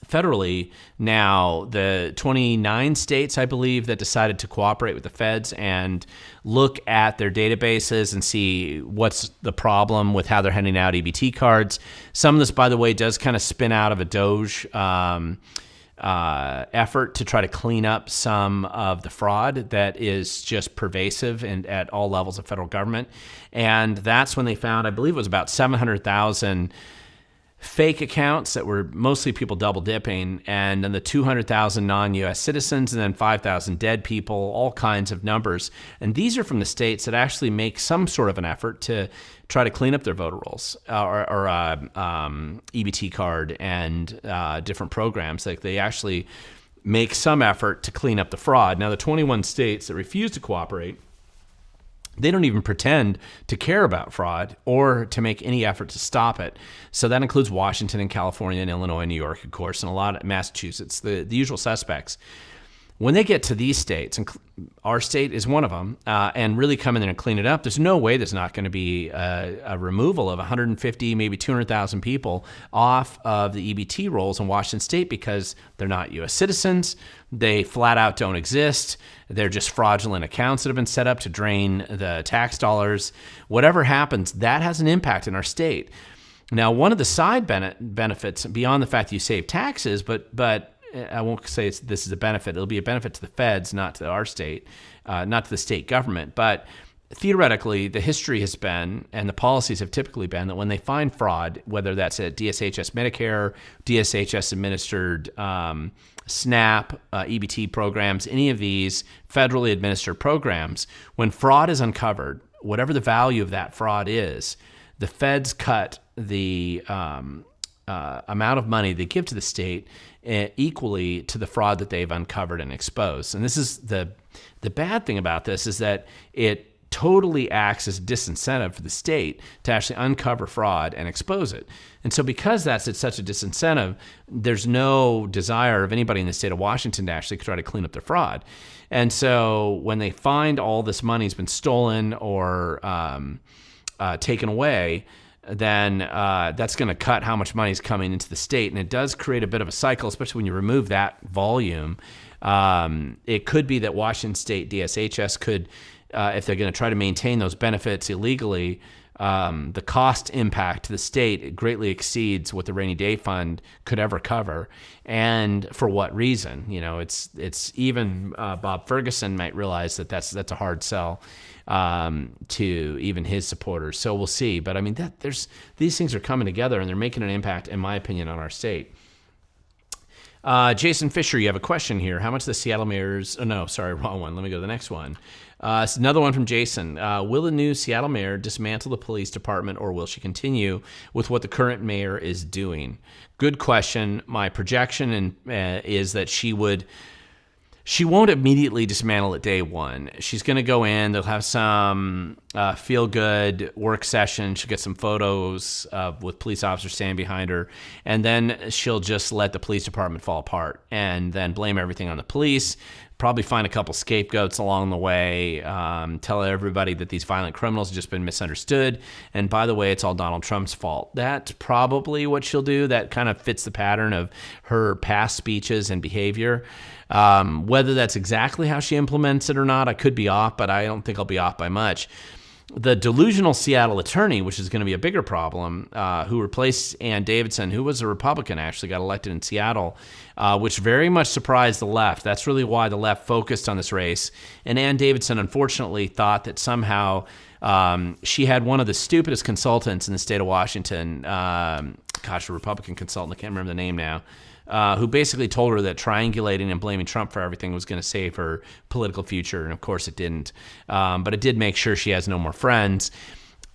S1: Federally, now the 29 states, I believe, that decided to cooperate with the feds and look at their databases and see what's the problem with how they're handing out EBT cards. Some of this, by the way, does kind of spin out of a DOGE effort to try to clean up some of the fraud that is just pervasive and at all levels of federal government. And that's when they found, I believe it was about 700,000 fake accounts that were mostly people double dipping, and then the 200,000 non-U.S. citizens, and then 5,000 dead people, all kinds of numbers. And these are from the states that actually make some sort of an effort to try to clean up their voter rolls or EBT card and different programs. Like, they actually make some effort to clean up the fraud. Now, the 21 states that refuse to cooperate, they don't even pretend to care about fraud or to make any effort to stop it. So that includes Washington and California and Illinois and New York, of course, and a lot of Massachusetts, the usual suspects. When they get to these states, and our state is one of them, and really come in there and clean it up, there's no way there's not going to be a removal of 150, maybe 200,000 people off of the EBT rolls in Washington State because they're not U.S. citizens. They flat out don't exist. They're just fraudulent accounts that have been set up to drain the tax dollars. Whatever happens, that has an impact in our state. Now, one of the side benefits, beyond the fact that you save taxes, but I won't say this is a benefit. It'll be a benefit to the feds, not to our state, not to the state government. But theoretically, the history has been, and the policies have typically been, that when they find fraud, whether that's at DSHS Medicare, DSHS administered SNAP, EBT programs, any of these federally administered programs, when fraud is uncovered, whatever the value of that fraud is, the feds cut the amount of money they give to the state equally to the fraud that they've uncovered and exposed. And this is the bad thing about this, is that it totally acts as a disincentive for the state to actually uncover fraud and expose it. And so because it's such a disincentive, there's no desire of anybody in the state of Washington to actually try to clean up their fraud. And so when they find all this money's been stolen or taken away, then that's going to cut how much money is coming into the state. And it does create a bit of a cycle, especially when you remove that volume. It could be that Washington State DSHS could, if they're going to try to maintain those benefits illegally, the cost impact to the state greatly exceeds what the rainy day fund could ever cover. And for what reason? It's even Bob Ferguson might realize that that's a hard sell to even his supporters. So we'll see. But I mean, these things are coming together and they're making an impact, in my opinion, on our state. Jason Fisher, you have a question here. How much the Seattle mayor's... Oh, no, sorry, wrong one. Let me go to the next one. It's another one from Jason. Will the new Seattle mayor dismantle the police department, or will she continue with what the current mayor is doing? Good question. My projection is that she won't immediately dismantle it day one. She's going to go in. They'll have some feel-good work session. She'll get some photos with police officers standing behind her, and then she'll just let the police department fall apart and then blame everything on the police. Probably find a couple scapegoats along the way, tell everybody that these violent criminals have just been misunderstood. And by the way, it's all Donald Trump's fault. That's probably what she'll do. That kind of fits the pattern of her past speeches and behavior. Whether that's exactly how she implements it or not, I could be off, but I don't think I'll be off by much. The delusional Seattle attorney, which is going to be a bigger problem, who replaced Ann Davidson, who was a Republican, actually got elected in Seattle, which very much surprised the left. That's really why the left focused on this race. And Ann Davidson, unfortunately, thought that somehow she had one of the stupidest consultants in the state of Washington, a Republican consultant, I can't remember the name now, who basically told her that triangulating and blaming Trump for everything was going to save her political future. And of course it didn't. But it did make sure she has no more friends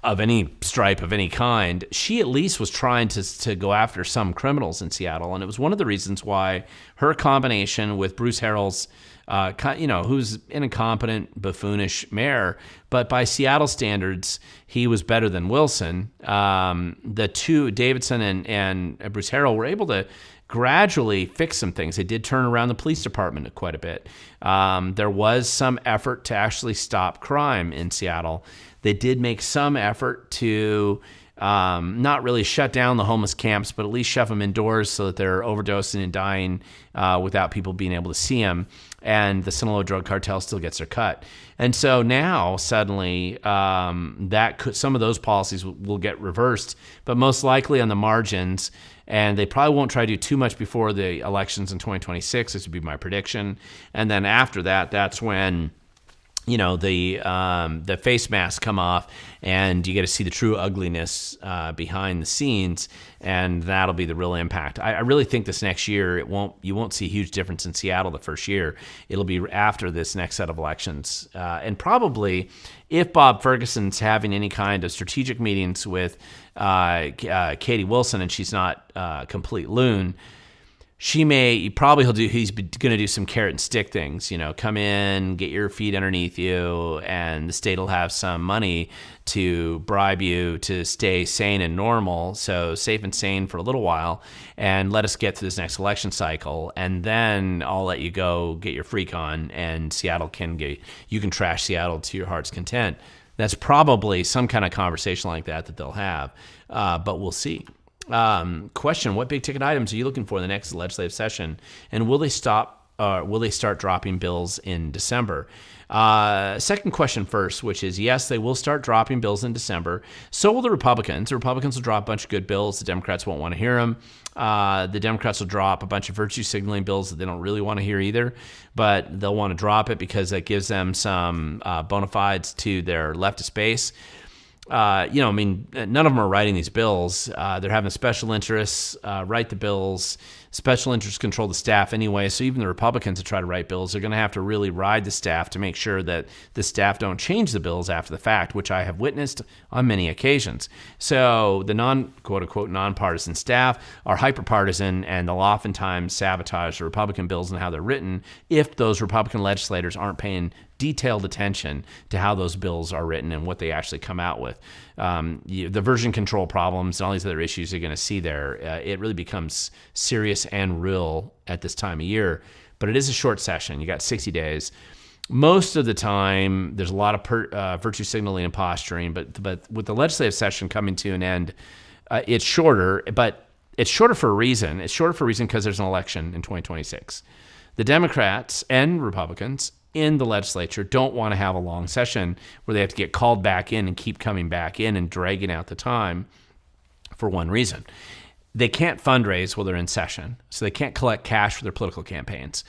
S1: of any stripe, of any kind. She at least was trying to go after some criminals in Seattle. And it was one of the reasons why her combination with Bruce Harrell's, who's an incompetent, buffoonish mayor, but by Seattle standards, he was better than Wilson. The two, Davidson and Bruce Harrell, were able to gradually fix some things. They did turn around the police department quite a bit. There was some effort to actually stop crime in Seattle. They did make some effort to not really shut down the homeless camps, but at least shove them indoors so that they're overdosing and dying without people being able to see them. And the Sinaloa drug cartel still gets their cut. And so now suddenly some of those policies will get reversed, but most likely on the margins. And they probably won't try to do too much before the elections in 2026. This would be my prediction. And then after that, that's when the face masks come off and you get to see the true ugliness behind the scenes, and that'll be the real impact. I really think this next year you won't see a huge difference in Seattle the first year. It'll be after this next set of elections, and probably if Bob Ferguson's having any kind of strategic meetings with Katie Wilson and she's not a complete loon, he's going to do some carrot and stick things, come in, get your feet underneath you, and the state will have some money to bribe you to stay sane and normal, so safe and sane for a little while, and let us get through this next election cycle, and then I'll let you go get your freak on, and you can trash Seattle to your heart's content. That's probably some kind of conversation like that they'll have, but we'll see. Question: what big ticket items are you looking for in the next legislative session, and will they start dropping bills in December? Second question first, which is yes, they will start dropping bills in December. So will the Republicans. The Republicans will drop a bunch of good bills. The Democrats won't want to hear them. The Democrats will drop a bunch of virtue signaling bills that they don't really want to hear either, but they'll want to drop it because that gives them some bona fides to their leftist base. None of them are writing these bills. They're having special interests write the bills. Special interests control the staff anyway, so even the Republicans that try to write bills are going to have to really ride the staff to make sure that the staff don't change the bills after the fact, which I have witnessed on many occasions. So the quote-unquote nonpartisan staff are hyper-partisan, and they'll oftentimes sabotage the Republican bills and how they're written if those Republican legislators aren't paying detailed attention to how those bills are written and what they actually come out with. The version control problems and all these other issues you're going to see there, it really becomes serious and real at this time of year. But it is a short session. You got 60 days. Most of the time, there's a lot of virtue signaling and posturing, but with the legislative session coming to an end, it's shorter, but it's shorter for a reason. It's shorter for a reason because there's an election in 2026. The Democrats and Republicans in the legislature don't want to have a long session where they have to get called back in and keep coming back in and dragging out the time for one reason. They can't fundraise while they're in session, so they can't collect cash for their political campaigns.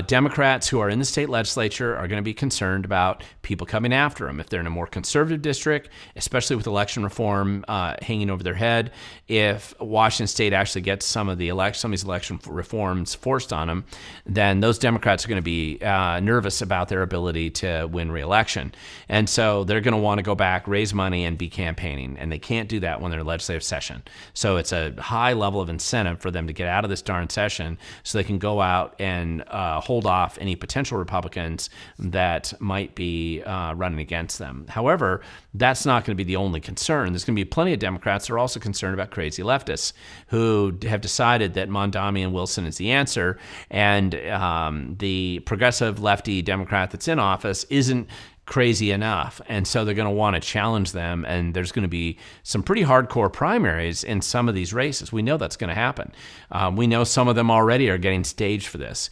S1: Democrats who are in the state legislature are going to be concerned about people coming after them. If they're in a more conservative district, especially with election reform hanging over their head, if Washington State actually gets some of these election reforms forced on them, then those Democrats are going to be nervous about their ability to win re-election. And so they're going to want to go back, raise money, and be campaigning. And they can't do that when they're in legislative session. So it's a high level of incentive for them to get out of this darn session so they can go out and hold off any potential Republicans that might be running against them. However, that's not going to be the only concern. There's going to be plenty of Democrats who are also concerned about crazy leftists who have decided that Mondami and Wilson is the answer, and the progressive lefty Democrat that's in office isn't crazy enough. And so they're going to want to challenge them, and there's going to be some pretty hardcore primaries in some of these races. We know that's going to happen. We know some of them already are getting staged for this.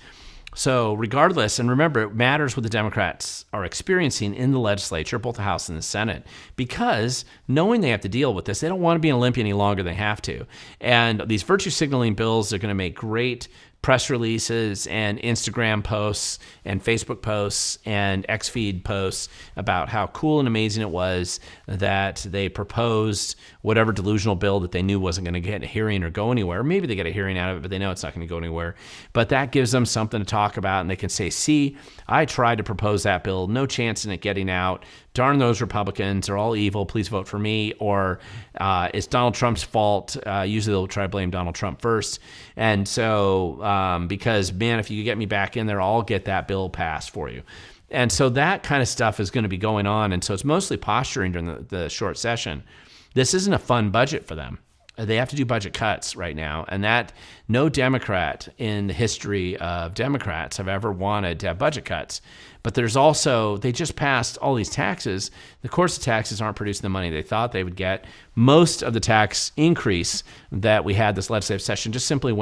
S1: So regardless, and remember, it matters what the Democrats are experiencing in the legislature, both the House and the Senate, because knowing they have to deal with this, they don't want to be in Olympia any longer than they have to. And these virtue signaling bills are going to make great press releases and Instagram posts and Facebook posts and X-feed posts about how cool and amazing it was that they proposed whatever delusional bill that they knew wasn't going to get a hearing or go anywhere. Maybe they get a hearing out of it, but they know it's not going to go anywhere. But that gives them something to talk about, and they can say, see, I tried to propose that bill, no chance in it getting out. Darn those Republicans, they're all evil, please vote for me. Or it's Donald Trump's fault. Usually they'll try to blame Donald Trump first. And so because, man, if you get me back in there, I'll get that bill passed for you. And so that kind of stuff is going to be going on. And so it's mostly posturing during the short session. This isn't a fun budget for them. They have to do budget cuts right now, and that no Democrat in the history of Democrats have ever wanted to have budget cuts. But there's also, they just passed all these taxes. Of course, the taxes aren't producing the money they thought they would get. Most of the tax increase that we had this legislative session just simply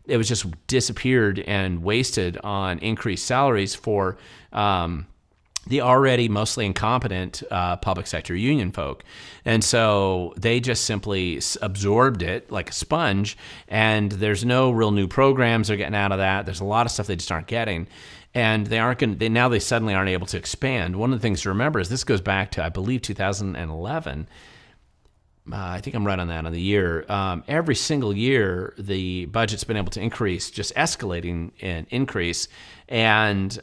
S1: it was just disappeared and wasted on increased salaries for the already mostly incompetent public sector union folk. And so they just simply absorbed it like a sponge, and there's no real new programs they're getting out of that. There's a lot of stuff they just aren't getting. And they suddenly aren't able to expand. One of the things to remember is this goes back to, I believe, 2011. I think I'm right on that, on the year. Every single year, the budget's been able to increase, just escalating in increase. And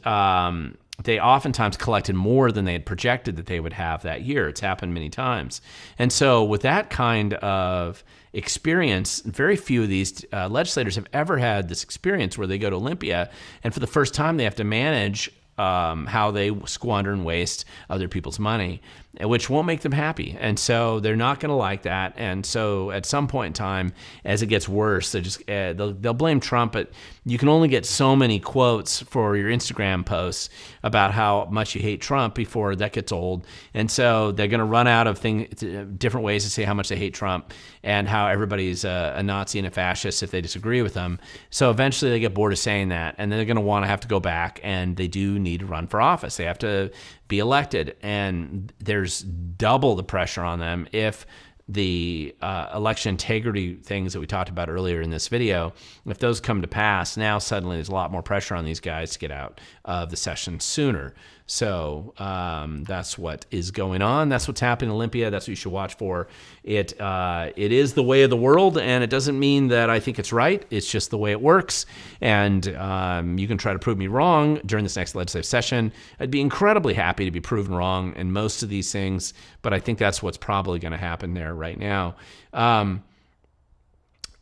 S1: they oftentimes collected more than they had projected that they would have that year. It's happened many times. And so with that kind of experience, very few of these legislators have ever had this experience where they go to Olympia, and for the first time they have to manage how they squander and waste other people's money, which won't make them happy. And so they're not going to like that. And so at some point in time, as it gets worse, they'll blame Trump, but you can only get so many quotes for your Instagram posts about how much you hate Trump before that gets old. And so they're going to run out of different ways to say how much they hate Trump and how everybody's a Nazi and a fascist if they disagree with them. So eventually they get bored of saying that, and then they're going to want to have to go back, and they do need to run for office. They have to be elected, and there's double the pressure on them if the election integrity things that we talked about earlier in this video, if those come to pass, now suddenly there's a lot more pressure on these guys to get out of the session sooner. So that's what is going on. That's what's happening in Olympia. That's what you should watch for. It is the way of the world, and it doesn't mean that I think it's right. It's just the way it works. And you can try to prove me wrong during this next legislative session. I'd be incredibly happy to be proven wrong in most of these things, but I think that's what's probably going to happen there right now.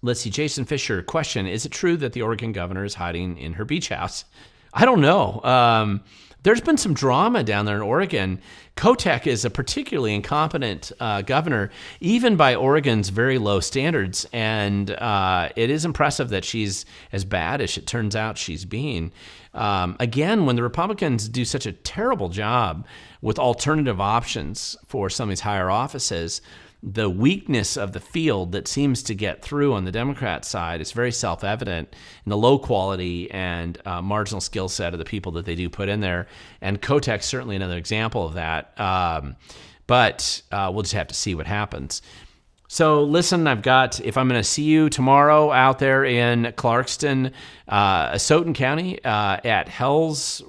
S1: Let's see. Jason Fisher, question. Is it true that the Oregon governor is hiding in her beach house? I don't know. There's been some drama down there in Oregon. Kotek is a particularly incompetent governor, even by Oregon's very low standards. And it is impressive that she's as bad as it turns out she's being. Again, when the Republicans do such a terrible job with alternative options for some of these higher offices, the weakness of the field that seems to get through on the Democrat side is very self-evident in the low quality and marginal skill set of the people that they do put in there. And Kotek's certainly another example of that. But we'll just have to see what happens. So listen, if I'm going to see you tomorrow out there in Clarkston, Asotin County at Hell's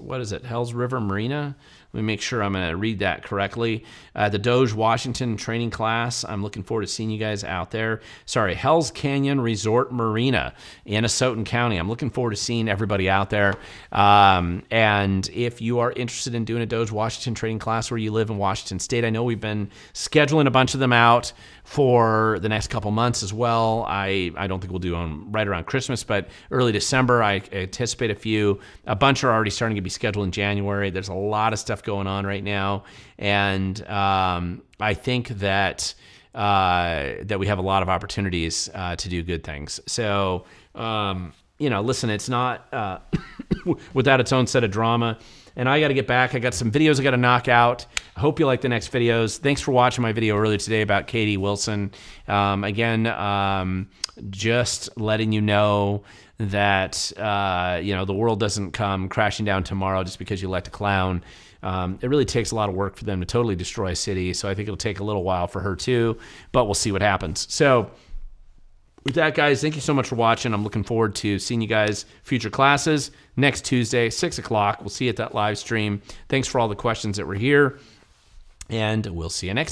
S1: River Marina. Let me make sure I'm going to read that correctly. The DOGE Washington training class. I'm looking forward to seeing you guys out there. Sorry, Hell's Canyon Resort Marina in Asotin County. I'm looking forward to seeing everybody out there. And if you are interested in doing a DOGE Washington training class where you live in Washington State, I know we've been scheduling a bunch of them out for the next couple months as well. I don't think we'll do them right around Christmas, but early December, I anticipate a few. A bunch are already starting to be scheduled in January. There's a lot of stuff going on right now, and I think that we have a lot of opportunities to do good things. So, listen, it's not without its own set of drama. And I got to get back. I got some videos I got to knock out. I hope you like the next videos. Thanks for watching my video earlier today about Katie Wilson. Just letting you know that the world doesn't come crashing down tomorrow just because you elect a clown. It really takes a lot of work for them to totally destroy a city. So I think it'll take a little while for her too, but we'll see what happens. So with that, guys, thank you so much for watching. I'm looking forward to seeing you guys future classes next Tuesday, 6 o'clock. We'll see you at that live stream. Thanks for all the questions that were here, and we'll see you next time.